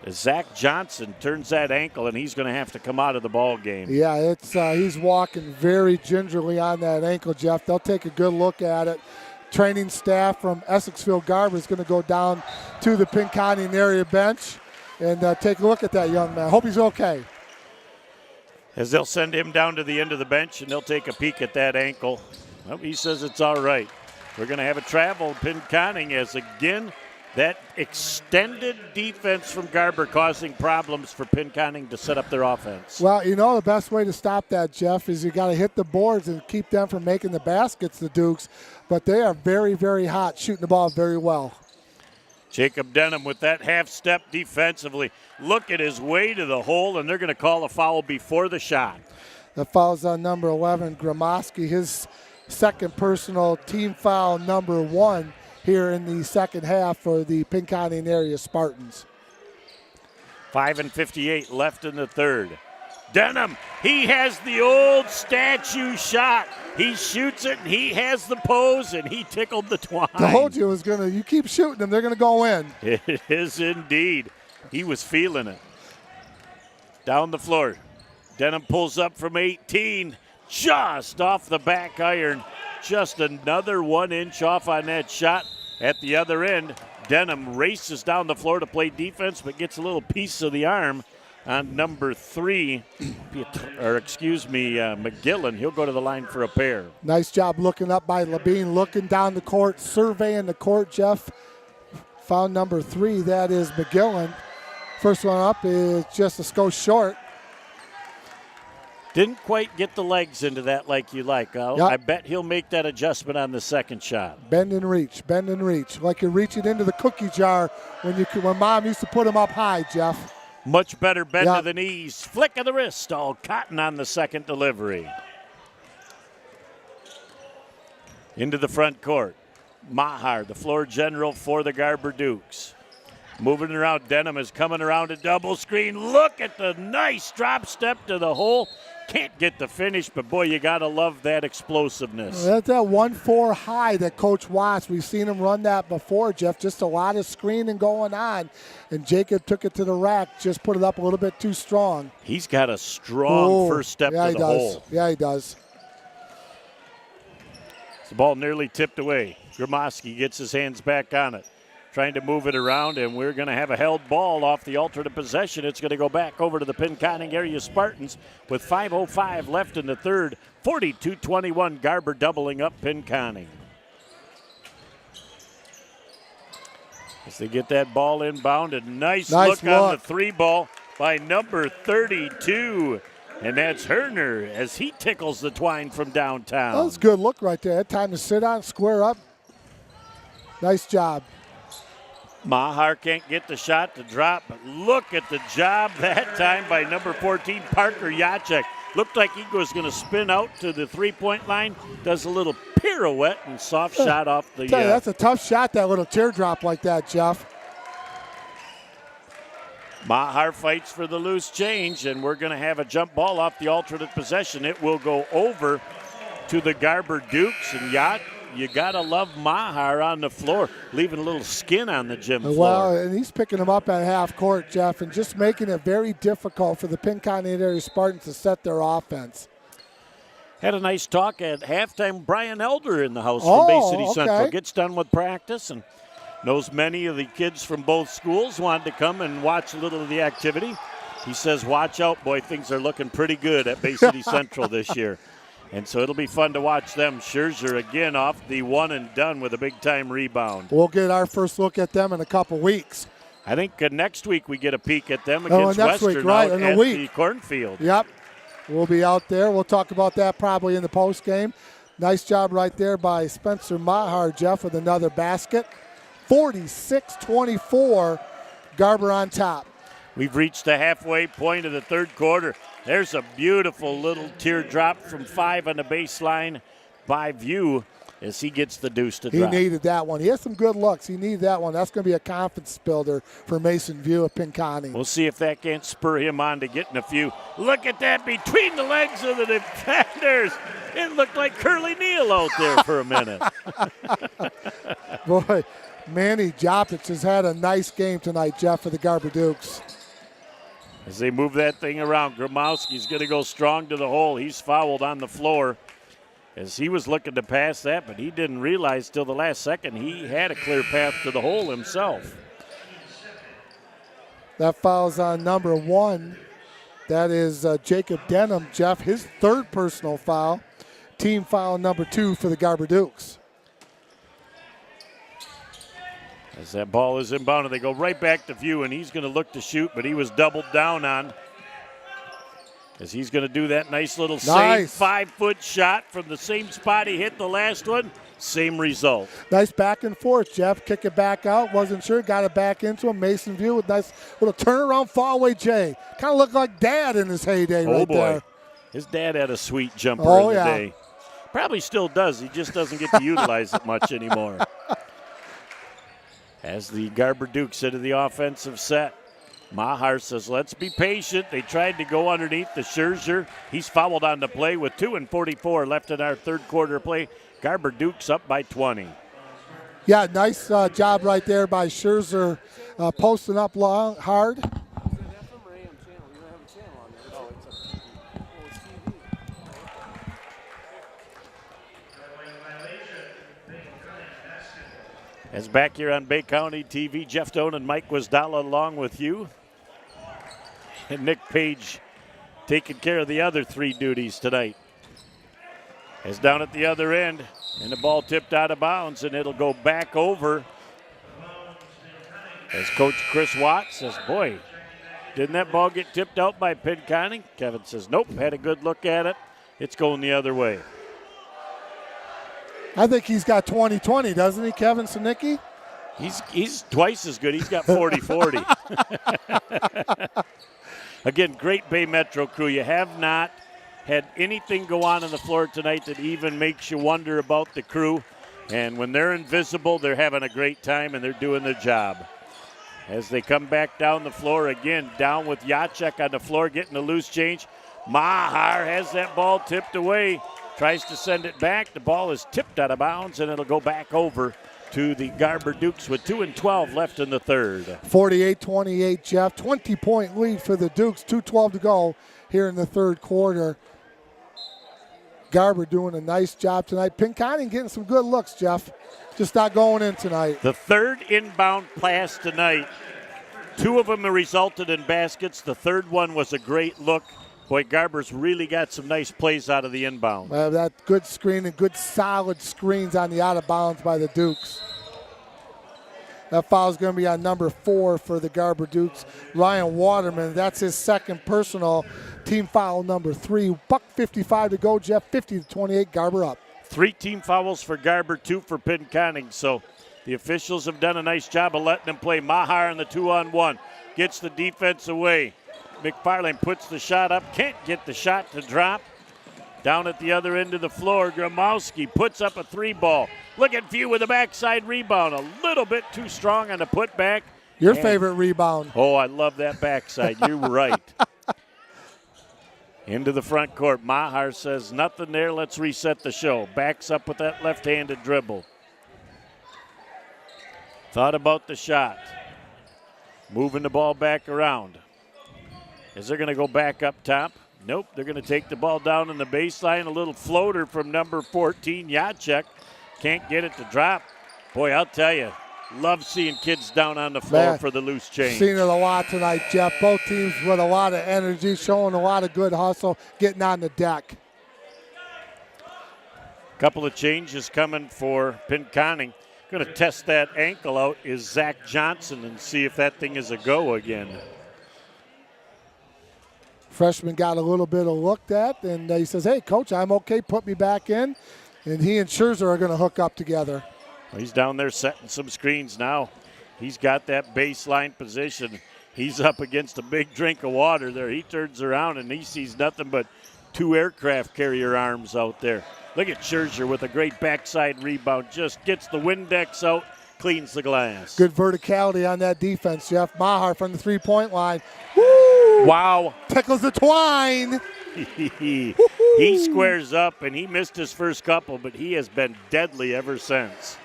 Zach Johnson turns that ankle, and he's going to have to come out of the ball game. Yeah, it's he's walking very gingerly on that ankle, Jeff. They'll take a good look at it. Training staff from Essexville Garber is going to go down to the Pinconning area bench and take a look at that young man. Hope he's okay. As they'll send him down to the end of the bench, and they'll take a peek at that ankle. Well, he says it's all right. We're going to have a travel Pinconning as, again, that extended defense from Garber causing problems for Pinconning to set up their offense. Well, you know, the best way to stop that, Jeff, is you got to hit the boards and keep them from making the baskets, the Dukes. But they are very, very hot, shooting the ball very well. Jacob Denham with that half step defensively. Look at his way to the hole, and they're going to call a foul before the shot. The foul's on number 11, Gramoski, his second personal team foul, number 1 here in the second half for the Pinconning area Spartans. 5:58 left in the third. Denham, he has the old statue shot. He shoots it, and he has the pose, and he tickled the twine. Told you it was going to, you keep shooting them, they're going to go in. It is indeed. He was feeling it. Down the floor. Denham pulls up from 18, just off the back iron. Just another 1 inch off on that shot. At the other end, Denham races down the floor to play defense, but gets a little piece of the arm on number 3, McGillen. He'll go to the line for a pair. Nice job looking up by Labine, looking down the court, surveying the court, Jeff. Found number 3, that is McGillen. First one up is just a skosh short. Didn't quite get the legs into that like you like. Yep. I bet he'll make that adjustment on the second shot. Bend and reach, like you're reaching into the cookie jar when Mom used to put them up high, Jeff. Much better bend to the knees. Flick of the wrist. All Cotton on the second delivery. Into the front court. Maher, the floor general for the Garber Dukes. Moving around. Denham is coming around a double screen. Look at the nice drop step to the hole. Can't get the finish, but boy, you got to love that explosiveness. That's that 1-4 high that Coach Watts. We've seen him run that before, Jeff. Just a lot of screening going on. And Jacob took it to the rack, just put it up a little bit too strong. He's got a strong first step to the hole. Yeah, he does. The ball nearly tipped away. Gramoski gets his hands back on it. Trying to move it around, and we're going to have a held ball off the alternate possession. It's going to go back over to the Pinconning area Spartans with 5:05 left in the third. 42-21, Garber doubling up Pinconning. As they get that ball inbound, a nice look on the 3 ball by number 32. And that's Herner as he tickles the twine from downtown. That was a good look right there. Had time to sit on, square up. Nice job. Maher can't get the shot to drop, but look at the job that time by number 14, Parker Yachek. Looked like he was going to spin out to the three-point line, does a little pirouette and soft shot off the... That's a tough shot, that little teardrop like that, Jeff. Maher fights for the loose change, and we're going to have a jump ball off the alternate possession. It will go over to the Garber Dukes, and you got to love Maher on the floor, leaving a little skin on the gym floor. Well, and he's picking them up at half court, Jeff, and just making it very difficult for the Pinconning area Spartans to set their offense. Had a nice talk at halftime. Brian Elder in the house from Bay City Central. Gets done with practice and knows many of the kids from both schools wanted to come and watch a little of the activity. He says, watch out, boy, things are looking pretty good at Bay City Central this year. And so it'll be fun to watch them. Scherzer again off the one and done with a big-time rebound. We'll get our first look at them in a couple weeks. I think next week we get a peek at them against next Western week, right, out in a at week. the cornfield. Yep. We'll be out there. We'll talk about that probably in the post game. Nice job right there by Spencer Maher, Jeff, with another basket. 46-24, Garber on top. We've reached the halfway point of the third quarter. There's a beautiful little teardrop from 5 on the baseline by View as he gets the deuce to drop. He needed that one. He has some good looks. He needed that one. That's going to be a confidence builder for Mason View of Pinconning. We'll see if that can't spur him on to getting a few. Look at that between the legs of the defenders. It looked like Curly Neal out there for a minute. Boy, Manny Jopic has had a nice game tonight, Jeff, for the Garber Dukes. As they move that thing around, Gromowski's going to go strong to the hole. He's fouled on the floor as he was looking to pass that, but he didn't realize till the last second he had a clear path to the hole himself. That foul's on number 1. That is Jacob Denham, Jeff, his 3rd personal foul. Team foul number 2 for the Garber Dukes. As that ball is inbounded, they go right back to View, and he's going to look to shoot, but he was doubled down on. As he's going to do that nice little same 5-foot shot from the same spot he hit the last one. Same result. Nice back and forth, Jeff. Kick it back out. Wasn't sure. Got it back into him. Mason View with nice little turnaround fallaway J. Kind of looked like Dad in his heyday right there. His dad had a sweet jumper in the day. Probably still does. He just doesn't get to utilize it much anymore. As the Garber Dukes into the offensive set, Maher says, let's be patient. They tried to go underneath the Scherzer. He's fouled on the play with 2:44 left in our third quarter play. Garber Dukes up by 20. Yeah, nice job right there by Scherzer, posting up long, hard. As back here on Bay County TV, Jeff Doan and Mike Wisdala along with you. And Nick Page taking care of the other 3 duties tonight. As down at the other end, and the ball tipped out of bounds, and it'll go back over. As Coach Chris Watts says, boy, didn't that ball get tipped out by Pinconning? Kevin says, nope, had a good look at it. It's going the other way. I think he's got 20-20, doesn't he, Kevin Sinicki? He's twice as good. He's got 40-40. Again, great Bay Metro crew. You have not had anything go on the floor tonight that even makes you wonder about the crew. And when they're invisible, they're having a great time and they're doing their job. As they come back down the floor again, down with Jacek on the floor, getting a loose change. Maher has that ball tipped away. Tries to send it back. The ball is tipped out of bounds, and it'll go back over to the Garber Dukes with 2:12 left in the third. 48-28, Jeff. 20-point lead for the Dukes. 2:12 to go here in the third quarter. Garber doing a nice job tonight. Pinconning getting some good looks, Jeff. Just not going in tonight. The third inbound pass tonight. 2 of them resulted in baskets. The third one was a great look. Boy, Garber's really got some nice plays out of the inbound. That good screen and good solid screens on the out of bounds by the Dukes. That foul is going to be on number 4 for the Garber Dukes. Ryan Waterman, that's his 2nd personal. Team foul number 3. $1:55 to go, Jeff. 50-28, Garber up. 3 team fouls for Garber, 2 for Pinconning. So the officials have done a nice job of letting them play. Maher in the 2-on-1. Gets the defense away. McFarlane puts the shot up, can't get the shot to drop. Down at the other end of the floor, Gromowski puts up a 3-ball. Look at View with a backside rebound, a little bit too strong on the putback. Your favorite rebound. Oh, I love that backside. You're right. Into the front court. Maher says nothing there. Let's reset the show. Backs up with that left-handed dribble. Thought about the shot. Moving the ball back around. Is they're going to go back up top? Nope, they're going to take the ball down in the baseline. A little floater from number 14, Jacek. Can't get it to drop. Boy, I'll tell you, love seeing kids down on the floor for the loose change. Seen it a lot tonight, Jeff. Both teams with a lot of energy, showing a lot of good hustle, getting on the deck. Couple of changes coming for Pinconning. Going to test that ankle out is Zach Johnson and see if that thing is a go again. Freshman got a little bit of looked at, and he says, hey, Coach, I'm okay. Put me back in. And he and Scherzer are going to hook up together. Well, he's down there setting some screens now. He's got that baseline position. He's up against a big drink of water there. He turns around and he sees nothing but 2 aircraft carrier arms out there. Look at Scherzer with a great backside rebound. Just gets the Windex out, cleans the glass. Good verticality on that defense, Jeff. Maher from the three-point line. Woo! Wow. Tickles the twine. He squares up, and he missed his first couple, but he has been deadly ever since.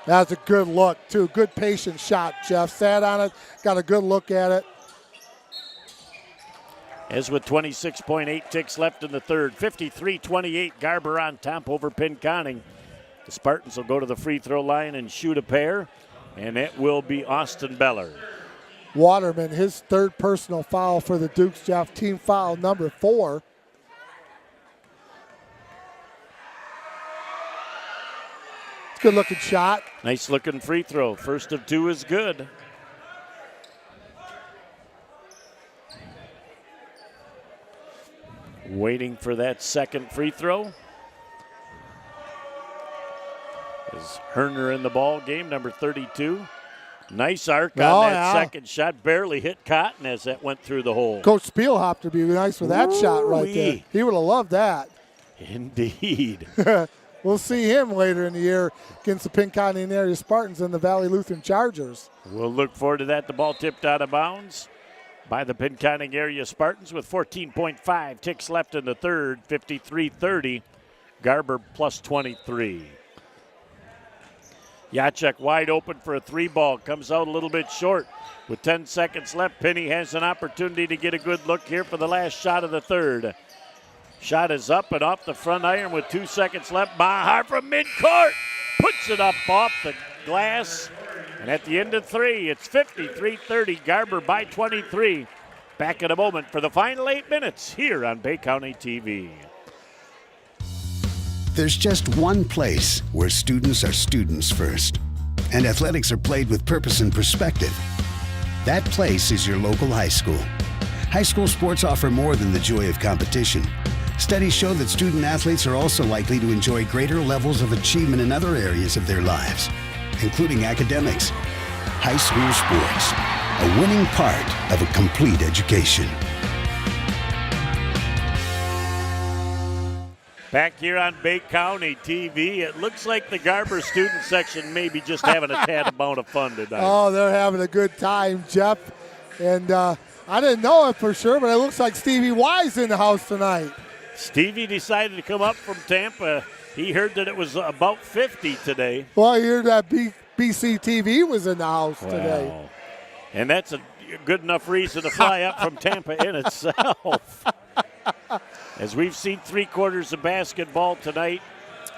That's a good look, too. Good patient shot, Jeff. Sat on it, got a good look at it. As with 26.8 ticks left in the third, 53-28, Garber on top over Pinconning. The Spartans will go to the free throw line and shoot a pair, and it will be Austin Beller. Waterman, his third personal foul for the Dukes, Jeff. Team foul number 4. It's a good-looking shot. Nice-looking free throw. First of 2 is good. Waiting for that second free throw. Is Herner in the ball game, number 32. Nice arc on that second shot. Barely hit Cotton as that went through the hole. Coach Spielhoff to be nice with that shot right there. He would have loved that. Indeed. We'll see him later in the year against the Pinconning area Spartans and the Valley Lutheran Chargers. We'll look forward to that. The ball tipped out of bounds by the Pinconning area Spartans with 14.5 ticks left in the third, 53-30. Garber plus 23. Jacek wide open for a 3-ball. Comes out a little bit short. With 10 seconds left, Penny has an opportunity to get a good look here for the last shot of the third. Shot is up and off the front iron with 2 seconds left. Maher from midcourt puts it up off the glass. And at the end of 3, it's 53-30. Garber by 23. Back in a moment for the final 8 minutes here on Bay County TV. There's just one place where students are students first, and athletics are played with purpose and perspective. That place is your local high school. High school sports offer more than the joy of competition. Studies show that student athletes are also likely to enjoy greater levels of achievement in other areas of their lives, including academics. High school sports, a winning part of a complete education. Back here on Bay County TV, it looks like the Garber student section may be just having a tad amount of fun tonight. Oh, they're having a good time, Jeff. And I didn't know it for sure, but it looks like Stevie Y's in the house tonight. Stevie decided to come up from Tampa. He heard that it was about 50 today. Well, I heard that BCTV was in the house today. And that's a good enough reason to fly up from Tampa in itself. As we've seen 3 quarters of basketball tonight,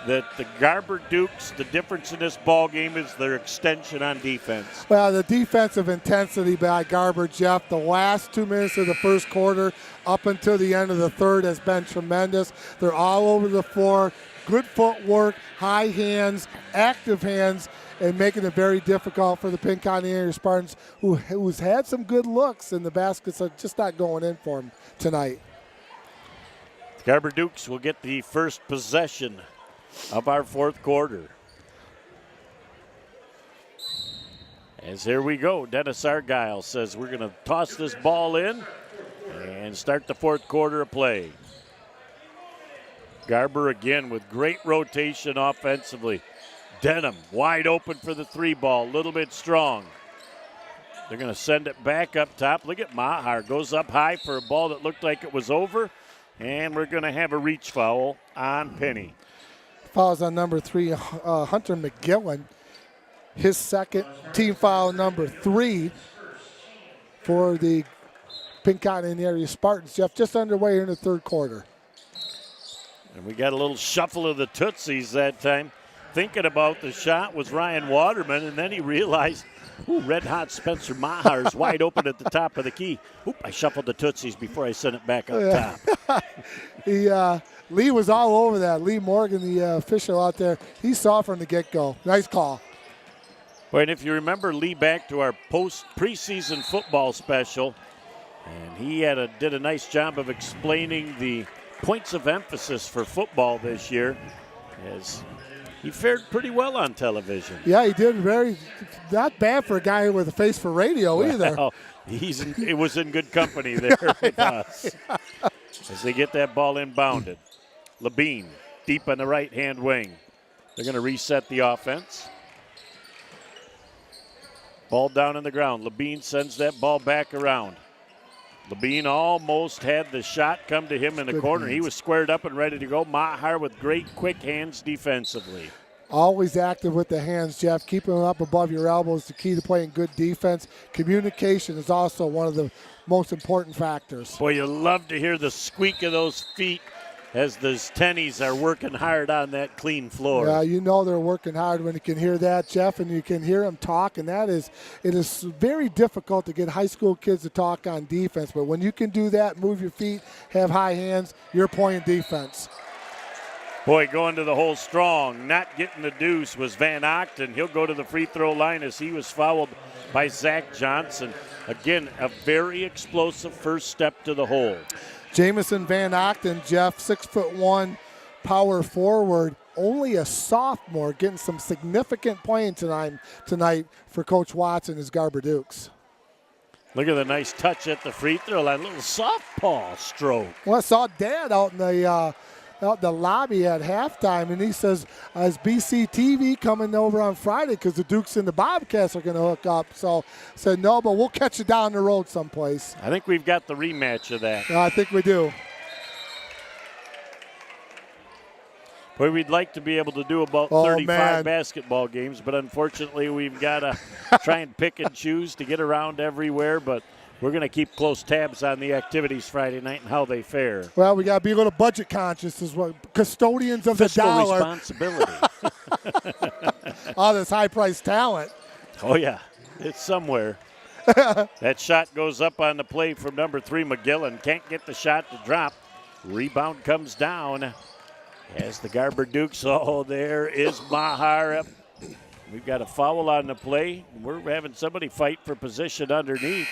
that the Garber Dukes, the difference in this ball game is their extension on defense. Well, the defensive intensity by Garber, Jeff, the last 2 minutes of the first quarter up until the end of the third has been tremendous. They're all over the floor, good footwork, high hands, active hands, and making it very difficult for the Pinconning area Spartans, who's had some good looks, and the baskets are just not going in for them tonight. Garber Dukes will get the first possession of our fourth quarter. As here we go, Dennis Argyle says we're going to toss this ball in and start the fourth quarter of play. Garber again with great rotation offensively. Denham wide open for the 3-ball, a little bit strong. They're going to send it back up top. Look at Maher, goes up high for a ball that looked like it was over. And we're going to have a reach foul on Penny. Fouls on number 3, Hunter McGillen. His second, team foul number 3 for the Pinconning area Spartans. Jeff, just underway in the third quarter. And we got a little shuffle of the Tootsies that time. Thinking about the shot was Ryan Waterman, and then he realized, red hot Spencer Maher's wide open at the top of the key. I shuffled the Tootsies before I sent it back up top. Lee was all over that. Lee Morgan, the official out there, he saw from the get-go. Nice call. Well, and if you remember Lee back to our preseason football special, and he did a nice job of explaining the points of emphasis for football this year, as he fared pretty well on television. Yeah, he did not bad for a guy with a face for radio either. Well, It was in good company there with us. As they get that ball inbounded. Labine deep on the right-hand wing. They're going to reset the offense. Ball down on the ground. Labine sends that ball back around. Labine almost had the shot come to him in the corner. Hands. He was squared up and ready to go. Maher with great quick hands defensively. Always active with the hands, Jeff. Keeping them up above your elbows is the key to playing good defense. Communication is also one of the most important factors. Boy, you love to hear the squeak of those feet as those tennies are working hard on that clean floor. Yeah, you know they're working hard when you can hear that, Jeff, and you can hear them talk, and it is very difficult to get high school kids to talk on defense, but when you can do that, move your feet, have high hands, you're playing defense. Boy, going to the hole strong, not getting the deuce was Van Ochten. He'll go to the free throw line as he was fouled by Zach Johnson. Again, a very explosive first step to the hole. Jamison Van Ochten, Jeff, 6'1", power forward, only a sophomore, getting some significant playing tonight for Coach Watts and his Garber Dukes. Look at the nice touch at the free throw line, a little softball stroke. Well, I saw Dad out in the lobby at halftime, and he says, is BCTV coming over on Friday because the Dukes and the Bobcats are going to hook up? So I said, no, but we'll catch you down the road someplace. I think we've got the rematch of that. I think we do. Boy, we'd like to be able to do about 35 basketball games, but unfortunately we've got to try and pick and choose to get around everywhere, but we're going to keep close tabs on the activities Friday night and how they fare. Well, we got to be a little budget conscious as well. Custodians of Fiscal the dollar. Responsibility. All this high-priced talent. Oh, yeah. It's somewhere. That shot goes up on the play from number 3, McGillen. Can't get the shot to drop. Rebound comes down as the Garber Dukes. Oh, there is Maher. We've got a foul on the play. We're having somebody fight for position underneath.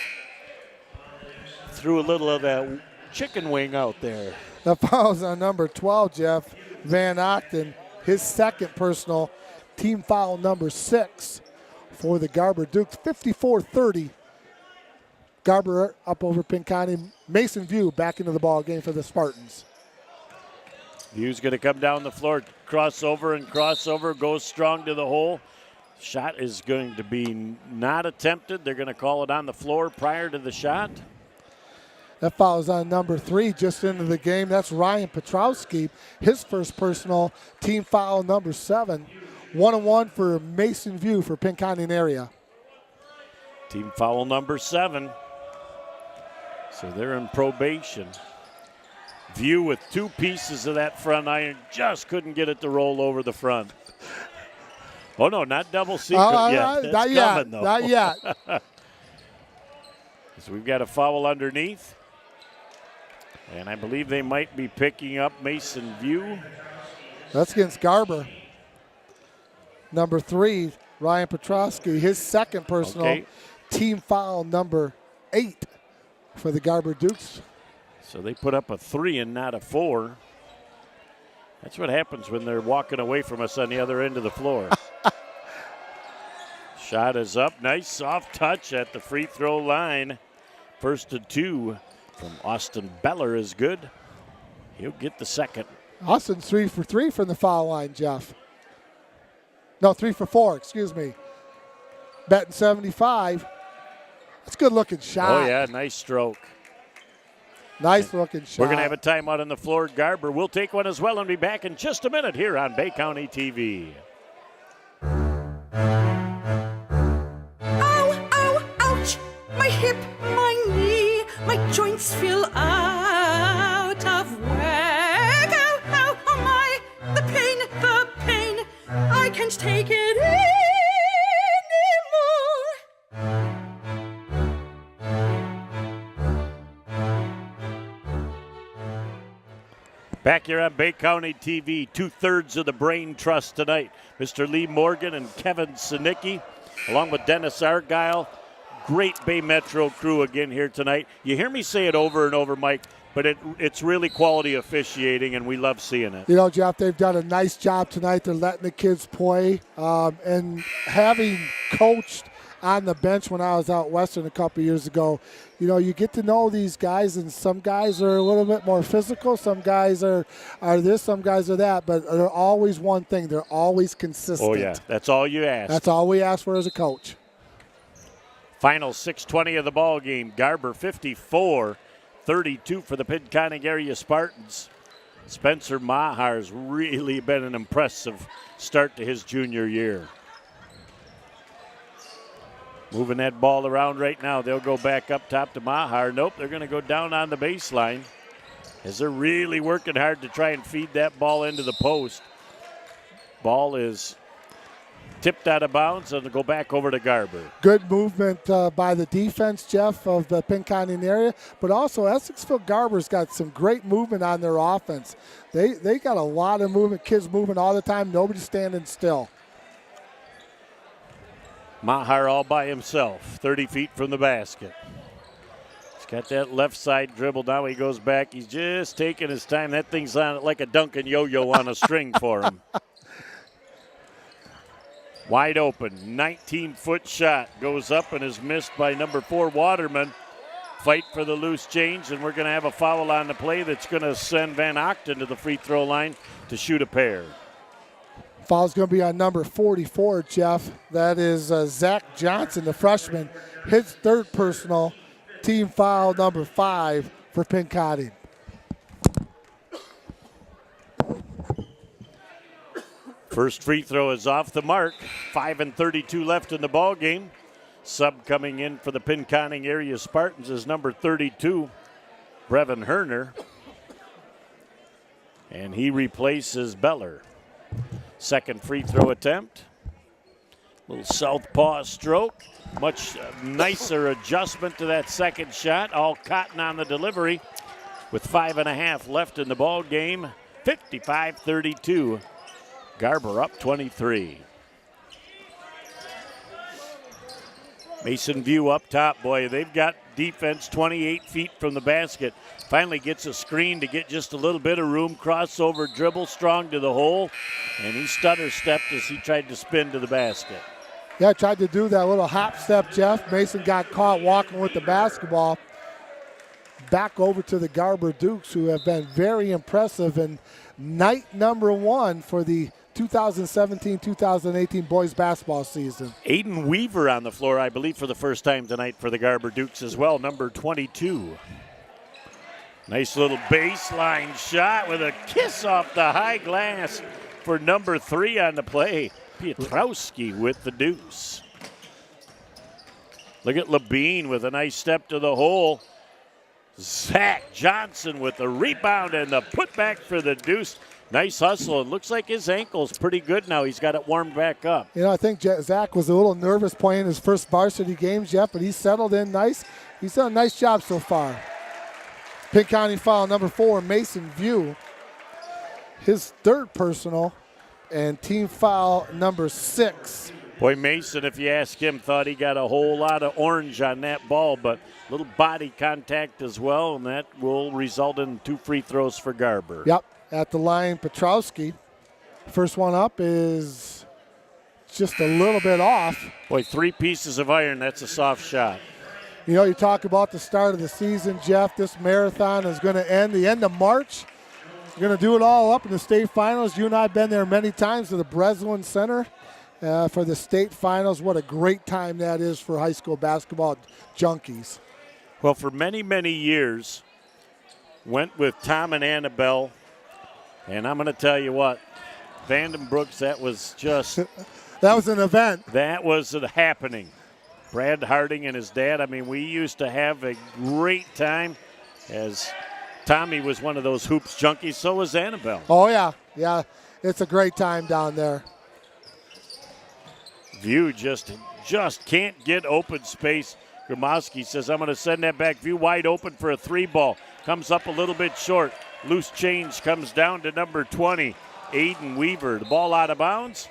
Threw a little of that chicken wing out there. The foul's on number 12, Jeff. Van Ochten, his second personal, team foul number 6 for the Garber Dukes. 54-30. Garber up over Pinconning. Mason View back into the ball game for the Spartans. View's going to come down the floor, crossover, goes strong to the hole. Shot is going to be not attempted. They're going to call it on the floor prior to the shot. That foul is on number 3 just into the game. That's Ryan Petrowski, his first personal, team foul number 7. 1-1 for Mason View for Pinconning area. Team foul number 7. So they're in probation. View with 2 pieces of that front iron, just couldn't get it to roll over the front. Oh, no, not double secret yet. That's not yet, coming, though. not yet. So we've got a foul underneath. And I believe they might be picking up Mason View. That's against Garber. Number 3, Ryan Petrowski, his second personal, okay. Team foul number 8 for the Garber Dukes. So they put up a 3 and not a 4. That's what happens when they're walking away from us on the other end of the floor. Shot is up. Nice soft touch at the free throw line. First and 2 from Austin Beller is good. He'll get the second. Austin's 3 for 3 from the foul line, Jeff. No, 3 for 4, excuse me. Betting 75. That's a good looking shot. Oh, yeah, nice stroke. Nice looking shot. We're going to have a timeout on the floor. Garber will take one as well and be back in just a minute here on Bay County TV. Ow, ow, ouch! My hip, my knee, my joints feel out of whack. Ow, ow, oh my, the pain, I can't take it anymore. Back here on Bay County TV, 2/3 of the Brain Trust tonight. Mr. Lee Morgan and Kevin Sinicki, along with Dennis Argyle. Great Bay Metro crew again here tonight. You hear me say it over and over, Mike, but it's really quality officiating, and we love seeing it. You know, Jeff, they've done a nice job tonight. They're letting the kids play. And having coached on the bench when I was out Western a couple years ago. You know, you get to know these guys, and some guys are a little bit more physical. Some guys are this, some guys are that, but they're always one thing. They're always consistent. Oh, yeah. That's all you ask. That's all we ask for as a coach. Final 6:20 of the ball game. Garber 54-32 for the Pinconning area Spartans. Spencer Mahar's really been an impressive start to his junior year. Moving that ball around right now. They'll go back up top to Mahar. Nope, they're going to go down on the baseline as they're really working hard to try and feed that ball into the post. Ball is tipped out of bounds and go back over to Garber. Good movement by the defense, Jeff, of the Pinconning area, but also Essexville Garber's got some great movement on their offense. They got a lot of movement, kids moving all the time, nobody's standing still. Mahar all by himself, 30 feet from the basket. He's got that left side dribble. Now he goes back. He's just taking his time. That thing's on like a Duncan yo-yo on a string for him. Wide open, 19-foot shot. Goes up and is missed by number 4, Waterman. Fight for the loose change, and we're going to have a foul on the play that's going to send Van Ochten to the free throw line to shoot a pair. Foul's going to be on number 44, Jeff. That is Zach Johnson, the freshman. His third personal, team foul number 5 for Pinconning. First free throw is off the mark. 5:32 left in the ball game. Sub coming in for the Pinconning area Spartans is number 32, Brevin Herner. And he replaces Beller. Second free throw attempt. Little southpaw stroke. Much nicer adjustment to that second shot. All Cotton on the delivery with 5.5 left in the ball game. 55-32. Garber up 23. Mason View up top. Boy, they've got defense 28 feet from the basket. Finally gets a screen to get just a little bit of room. Crossover dribble strong to the hole. And he stutter stepped as he tried to spin to the basket. Yeah, tried to do that little hop step, Jeff. Mason got caught walking with the basketball. Back over to the Garber Dukes, who have been very impressive in night number 1 for the 2017-2018 boys basketball season. Aiden Weaver on the floor, I believe, for the first time tonight for the Garber Dukes as well, number 22. Nice little baseline shot with a kiss off the high glass for number 3 on the play. Pietrowski with the deuce. Look at Labine with a nice step to the hole. Zach Johnson with the rebound and the putback for the deuce. Nice hustle. It looks like his ankle's pretty good now. He's got it warmed back up. You know, I think Zach was a little nervous playing his first varsity game, Jeff, but he's settled in nice. He's done a nice job so far. Pinconning foul number 4, Mason View. His third personal, and team foul number 6. Boy, Mason, if you ask him, thought he got a whole lot of orange on that ball, but a little body contact as well, and that will result in 2 free throws for Garber. Yep, at the line, Pietrowski. First one up is just a little bit off. Boy, 3 pieces of iron, that's a soft shot. You know, you talk about the start of the season, Jeff. This marathon is going to end the end of March. We're going to do it all up in the state finals. You and I have been there many times to the Breslin Center for the state finals. What a great time that is for high school basketball junkies. Well, for many, many years, went with Tom and Annabelle. And I'm going to tell you what, Vandenbrooks, that was just... that was an event. That was a happening. Brad Harding and his dad, I mean, we used to have a great time as Tommy was one of those hoops junkies, so was Annabelle. Oh, yeah. Yeah, it's a great time down there. View just can't get open space. Gromowski says, I'm going to send that back. View wide open for a 3-ball. Comes up a little bit short. Loose change comes down to number 20, Aiden Weaver. The ball out of bounds,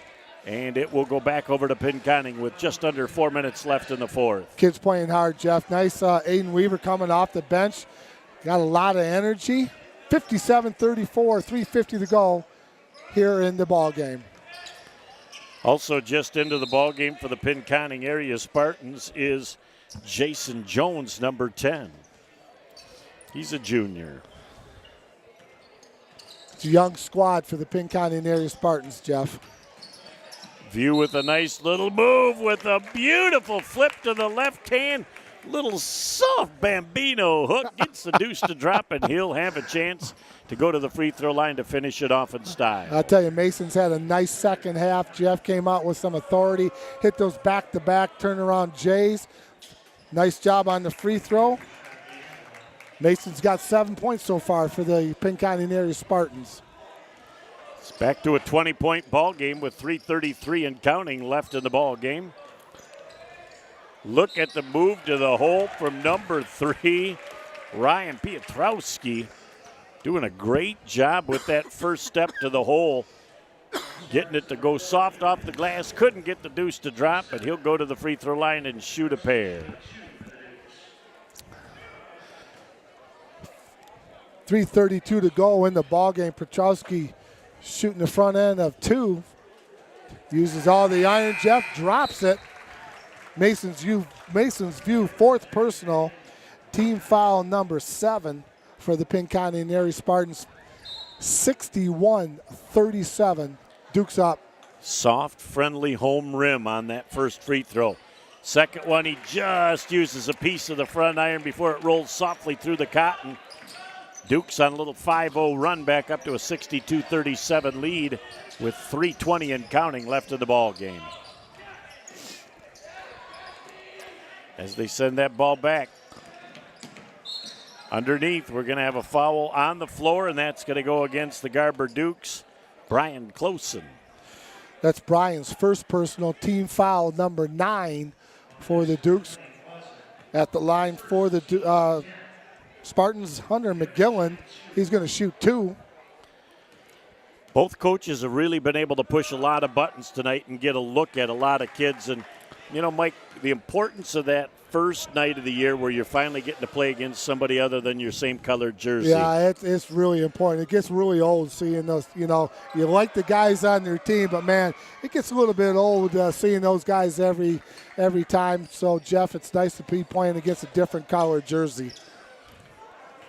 and it will go back over to Pinconning with just under 4 minutes left in the fourth. Kids playing hard, Jeff. Nice Aiden Weaver coming off the bench. Got a lot of energy. 57-34, 3:50 to go here in the ball game. Also just into the ball game for the Pinconning area Spartans is Jason Jones, number 10. He's a junior. It's a young squad for the Pinconning area Spartans, Jeff. View with a nice little move with a beautiful flip to the left hand. Little soft bambino hook gets the deuce to drop, and he'll have a chance to go to the free throw line to finish it off in style. I'll tell you, Mason's had a nice second half. Jeff came out with some authority, hit those back-to-back turnaround Jays. Nice job on the free throw. Mason's got 7 points so far for the Pinconning area Spartans. It's back to a 20-point ball game with 3:33 and counting left in the ball game. Look at the move to the hole from number 3, Ryan Pietrowski, doing a great job with that first step to the hole, getting it to go soft off the glass. Couldn't get the deuce to drop, but he'll go to the free throw line and shoot a pair. 3:32 to go in the ball game. Pietrowski shooting the front end of 2. Uses all the iron. Jeff drops it. Mason's view, 4th personal. Team foul number 7 for the Pinconning area Spartans. 61-37. Duke's up. Soft, friendly home rim on that first free throw. Second one, he just uses a piece of the front iron before it rolls softly through the cotton. Duke's on a little 5-0 run back up to a 62-37 lead with 3:20 and counting left in the ball game. As they send that ball back. Underneath, we're going to have a foul on the floor, and that's going to go against the Garber Dukes, Brian Closen. That's Brian's first personal, team foul number 9 for the Dukes. At the line for the Spartans, Hunter McGillen. He's going to shoot 2. Both coaches have really been able to push a lot of buttons tonight and get a look at a lot of kids. And, you know, Mike, the importance of that first night of the year where you're finally getting to play against somebody other than your same colored jersey. Yeah, it's really important. It gets really old seeing those, you know, you like the guys on your team, but, man, it gets a little bit old seeing those guys every time. So, Jeff, it's nice to be playing against a different colored jersey.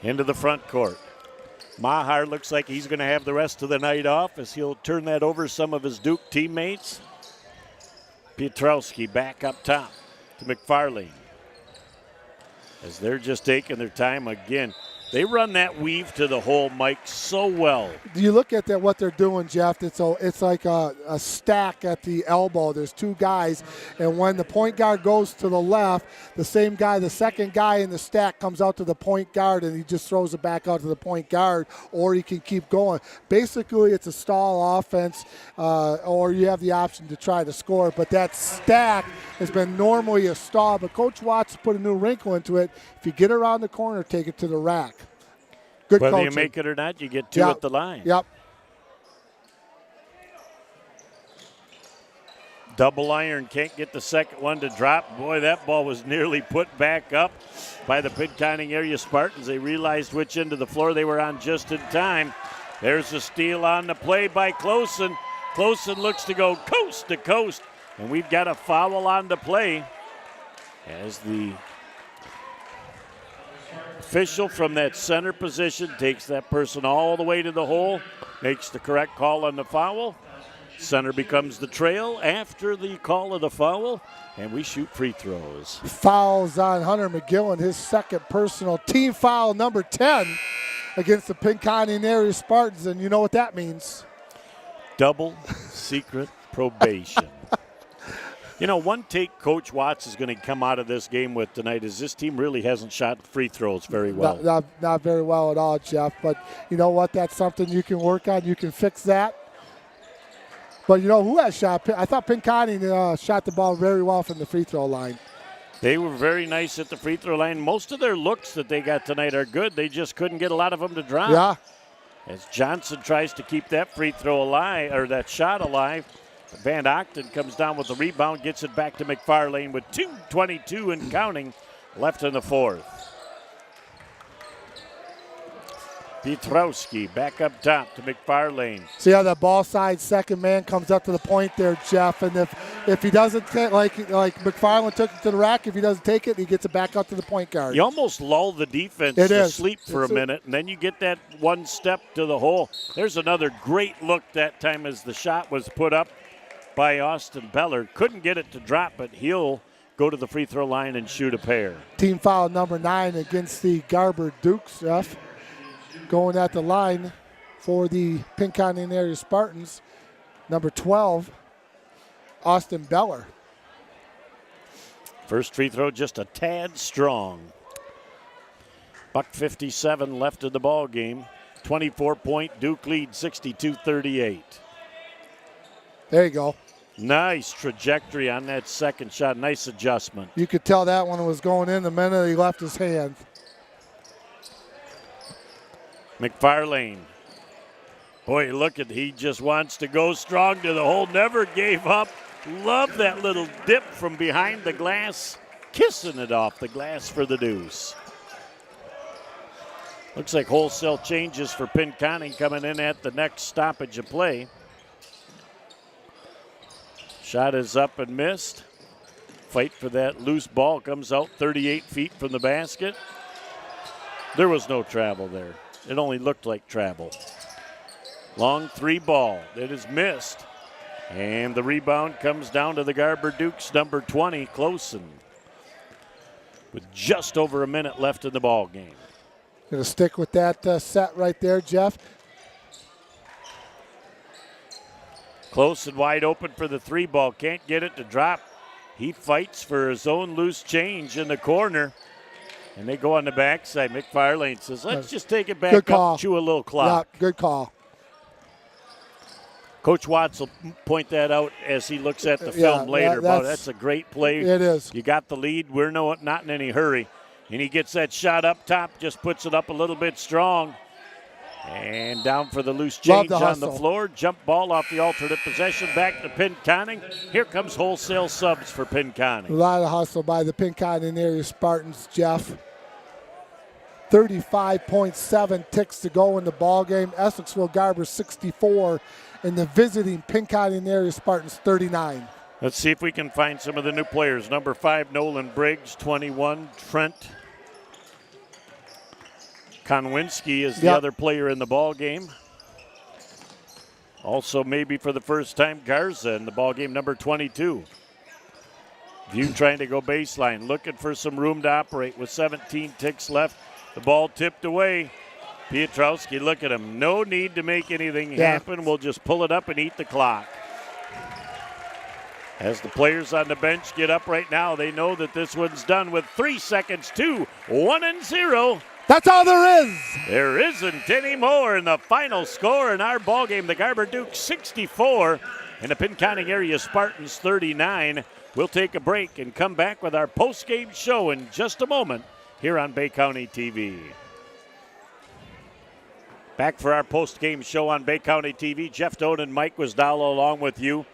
Into the front court. Maher looks like he's going to have the rest of the night off as he'll turn that over to some of his Duke teammates. Pietrowski back up top to McFarlane. As they're just taking their time again. They run that weave to the hole, Mike, so well. You look at that, what they're doing, Jeff. It's like a stack at the elbow. There's 2 guys, and when the point guard goes to the left, the same guy, the second guy in the stack comes out to the point guard, and he just throws it back out to the point guard, or he can keep going. Basically, it's a stall offense, or you have the option to try to score, but that stack has been normally a stall, but Coach Watts put a new wrinkle into it. If you get around the corner, take it to the rack. Good Whether coaching. you make it or not, you get 2 at the line. Yep. Double iron, can't get the second one to drop. Boy, that ball was nearly put back up by the Pinconning area Spartans. They realized which end of the floor they were on just in time. There's a steal on the play by Closen. Closen looks to go coast to coast, and we've got a foul on the play as the official from that center position takes that person all the way to the hole, makes the correct call on the foul. Center becomes the trail after the call of the foul, and we shoot free throws. Fouls on Hunter McGillen, his second personal, team foul number 10 against the Pinconning area Spartans, and you know what that means. Double secret probation. You know, one take Coach Watts is going to come out of this game with tonight is this team really hasn't shot free throws very well. Not very well at all, Jeff. But you know what? That's something you can work on. You can fix that. But you know who has shot? I thought Pinconning shot the ball very well from the free throw line. They were very nice at the free throw line. Most of their looks that they got tonight are good. They just couldn't get a lot of them to drop. Yeah. As Johnson tries to keep that free throw alive, or that shot alive. Van Ochten comes down with the rebound, gets it back to McFarlane with 2:22 and counting left in the fourth. Pietrowski back up top to McFarlane. See how that ball side second man comes up to the point there, Jeff. And if he doesn't take, like McFarlane took it to the rack, if he doesn't take it, he gets it back up to the point guard. You almost lull the defense to sleep for a minute, and then you get that one step to the hole. There's another great look that time as the shot was put up by Austin Beller. Couldn't get it to drop, but he'll go to the free throw line and shoot a pair. Team foul number 9 against the Garber Dukes, Jeff. Going at the line for the Pinconning area Spartans, number 12, Austin Beller. First free throw just a tad strong. $1:57 left in the ball game. 24-point Duke lead, 62-38. There you go. Nice trajectory on that second shot. Nice adjustment. You could tell that one was going in the minute he left his hand. McFarlane. Boy, look at, he just wants to go strong to the hole. Never gave up. Love that little dip from behind the glass. Kissing it off the glass for the deuce. Looks like wholesale changes for Pinconning coming in at the next stoppage of play. Shot is up and missed. Fight for that loose ball. Comes out 38 feet from the basket. There was no travel there. It only looked like travel. Long 3 ball. It is missed. And the rebound comes down to the Garber Dukes, number 20, Closen. With just over a minute left in the ball game. Going to stick with that set right there, Jeff. Close and wide open for the 3 ball. Can't get it to drop. He fights for his own loose change in the corner. And they go on the backside. McFarlane says, let's just take it back up, chew a little clock. Yeah, good call. Coach Watts will point that out as he looks at the film later. That's a great play. It is. You got the lead. We're not in any hurry. And he gets that shot up top, just puts it up a little bit strong. And down for the loose change on the floor. Jump ball off the alternate possession. Back to Pinconning. Here comes wholesale subs for Pinconning. A lot of hustle by the Pinconning area Spartans, Jeff. 35.7 ticks to go in the ball game. Essexville Garber 64, and the visiting Pinconning area Spartans 39. Let's see if we can find some of the new players. Number 5, Nolan Briggs. 21, Trent Konwinski is the other player in the ball game. Also, maybe for the first time, Garza in the ball game, number 22. View trying to go baseline, looking for some room to operate with 17 ticks left. The ball tipped away. Pietrowski, look at him. No need to make anything happen. We'll just pull it up and eat the clock. As the players on the bench get up right now, they know that this one's done with 3 seconds to 1-0. That's all there is. There isn't any more in the final score in our ball game. The Garber Dukes 64 and the Pinconning area Spartans 39. We'll take a break and come back with our post-game show in just a moment here on Bay County TV. Back for our post-game show on Bay County TV. Jeff Doan and Mike Wisdalo along with you.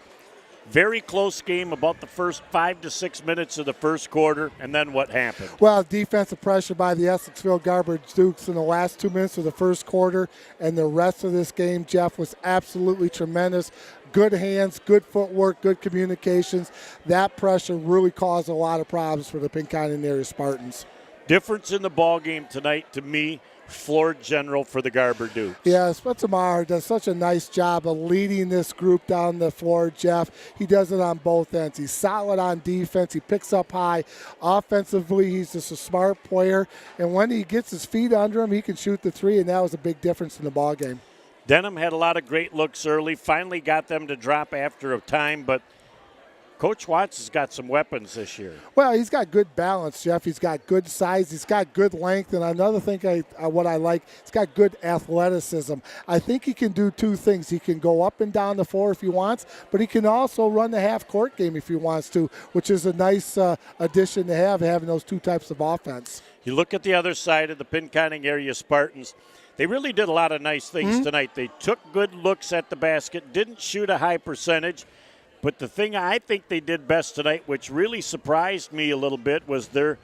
Very close game, about the first 5 to 6 minutes of the first quarter, and then what happened? Well, defensive pressure by the Essexville Garber Dukes in the last 2 minutes of the first quarter, and the rest of this game, Jeff, was absolutely tremendous. Good hands, good footwork, good communications. That pressure really caused a lot of problems for the Pinconning area Spartans. Difference in the ball game tonight, to me, floor general for the Garber Dukes. Yeah, Spencer Maher does such a nice job of leading this group down the floor, Jeff. He does it on both ends. He's solid on defense. He picks up high. Offensively, he's just a smart player. And when he gets his feet under him, he can shoot the 3, and that was a big difference in the ball game. Denham had a lot of great looks early, finally got them to drop after a time, but Coach Watts has got some weapons this year. Well, he's got good balance, Jeff. He's got good size. He's got good length. And another thing what I like, he's got good athleticism. I think he can do 2 things. He can go up and down the floor if he wants, but he can also run the half-court game if he wants to, which is a nice addition to having those 2 types of offense. You look at the other side of the Pinconning area Spartans. They really did a lot of nice things tonight. They took good looks at the basket, didn't shoot a high percentage. But the thing I think they did best tonight, which really surprised me a little bit, was their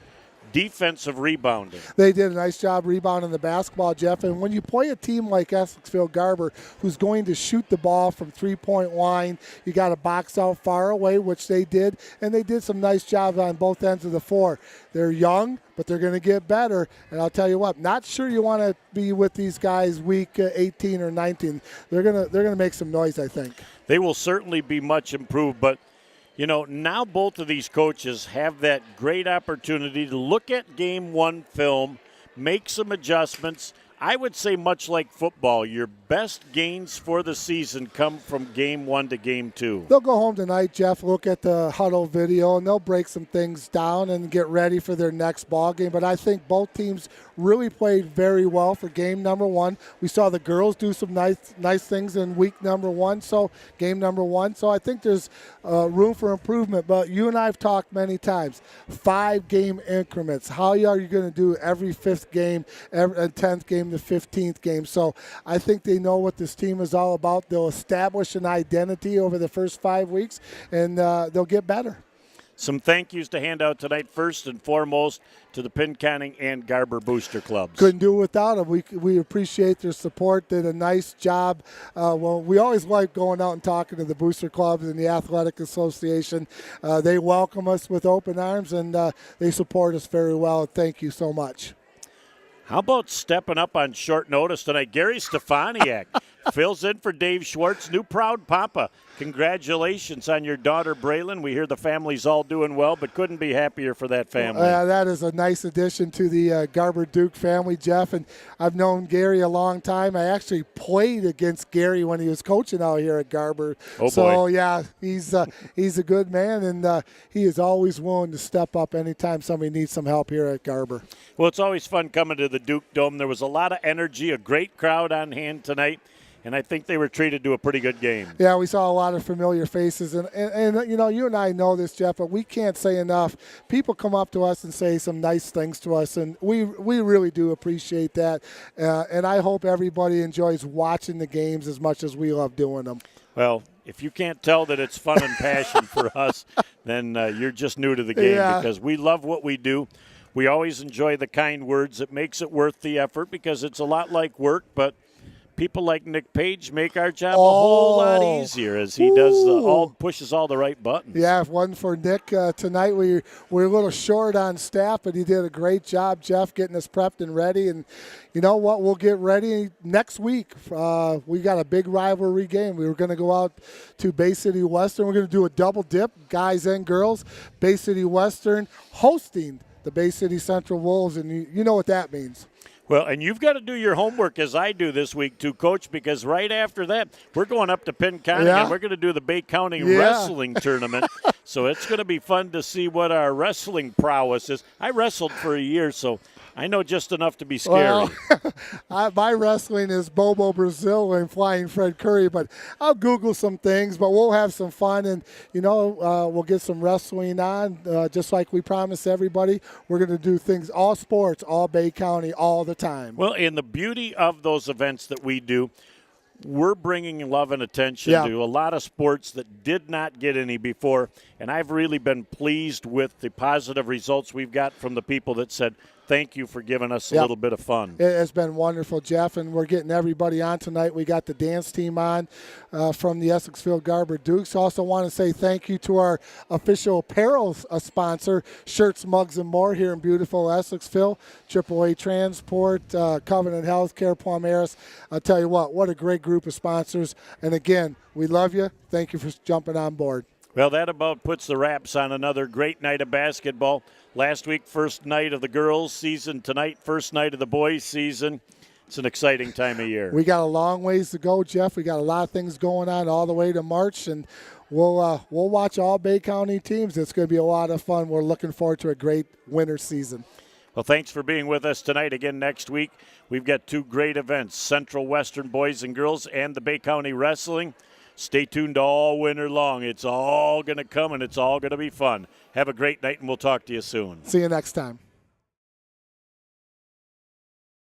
defensive rebounding. They did a nice job rebounding the basketball, Jeff. And when you play a team like Essexville Garber, who's going to shoot the ball from three-point line, you got to box out far away, which they did. And they did some nice jobs on both ends of the floor. They're young, but they're going to get better. And I'll tell you what, not sure you want to be with these guys week 18 or 19. They're gonna make some noise, I think. They will certainly be much improved, but you know, now both of these coaches have that great opportunity to look at game one film, make some adjustments. I would say much like football, your best gains for the season come from game one to game two. They'll go home tonight, Jeff, look at the huddle video, and they'll break some things down and get ready for their next ball game. But I think both teams really played very well for game number one. We saw the girls do some nice things in week number one, so game number one. So I think there's room for improvement. But you and I have talked many times, 5-game increments. How are you going to do every 5th game, every 10th game, the 15th game? So I think they know what this team is all about. They'll establish an identity over the first 5 weeks, and they'll get better. Some thank yous to hand out tonight, first and foremost, to the Pinconning and Garber Booster Clubs. Couldn't do it without them. We appreciate their support. Did a nice job. Well, we always like going out and talking to the Booster Clubs and the Athletic Association. They welcome us with open arms, and they support us very well. Thank you so much. How about stepping up on short notice tonight? Gary Stefaniak fills in for Dave Schwartz, new proud papa. Congratulations on your daughter, Braylon. We hear the family's all doing well, but couldn't be happier for that family. That is a nice addition to the Garber Duke family, Jeff. And I've known Gary a long time. I actually played against Gary when he was coaching out here at Garber. Oh, so, boy. yeah, he's a good man, and he is always willing to step up anytime somebody needs some help here at Garber. Well, it's always fun coming to the Duke Dome. There was a lot of energy, a great crowd on hand tonight, and I think they were treated to a pretty good game. Yeah, we saw a lot of familiar faces, and you know, you and I know this, Jeff, but we can't say enough. People come up to us and say some nice things to us, and we really do appreciate that, and I hope everybody enjoys watching the games as much as we love doing them. Well, if you can't tell that it's fun and passion for us, then you're just new to the game, because we love what we do. We always enjoy the kind words. It makes it worth the effort because it's a lot like work, but people like Nick Page make our job a whole lot easier as he does pushes all the right buttons. Yeah, if one for Nick tonight, we're a little short on staff, but he did a great job, Jeff, getting us prepped and ready. And you know what? We'll get ready next week. We got a big rivalry game. We were going to go out to Bay City Western. We're going to do a double dip, guys and girls. Bay City Western hosting the Bay City Central Wolves, and you know what that means. Well, and you've got to do your homework as I do this week too, Coach, because right after that, we're going up to Pinconning and we're going to do the Bay County Wrestling Tournament. So it's going to be fun to see what our wrestling prowess is. I wrestled for a year, so I know just enough to be scary. Well, my wrestling is Bobo Brazil and Flying Fred Curry, but I'll Google some things, but we'll have some fun, and, you know, we'll get some wrestling on, just like we promised everybody. We're going to do things, all sports, all Bay County, all the time. Well, and the beauty of those events that we do, we're bringing love and attention to a lot of sports that did not get any before, and I've really been pleased with the positive results we've got from the people that said, thank you for giving us a little bit of fun. It has been wonderful, Jeff, and we're getting everybody on tonight. We got the dance team on from the Essexville Garber Dukes. Also want to say thank you to our official apparel sponsor, Shirts, Mugs, and More here in beautiful Essexville, AAA Transport, Covenant Healthcare, Plum Harris. I'll tell you what a great group of sponsors. And again, we love you. Thank you for jumping on board. Well, that about puts the wraps on another great night of basketball. Last week, first night of the girls' season. Tonight, first night of the boys' season. It's an exciting time of year. We got a long ways to go, Jeff. We got a lot of things going on all the way to March, and we'll watch all Bay County teams. It's going to be a lot of fun. We're looking forward to a great winter season. Well, thanks for being with us tonight. Again, next week, we've got two great events, Central Western Boys and Girls and the Bay County Wrestling. Stay tuned all winter long. It's all going to come, and it's all going to be fun. Have a great night, and we'll talk to you soon. See you next time.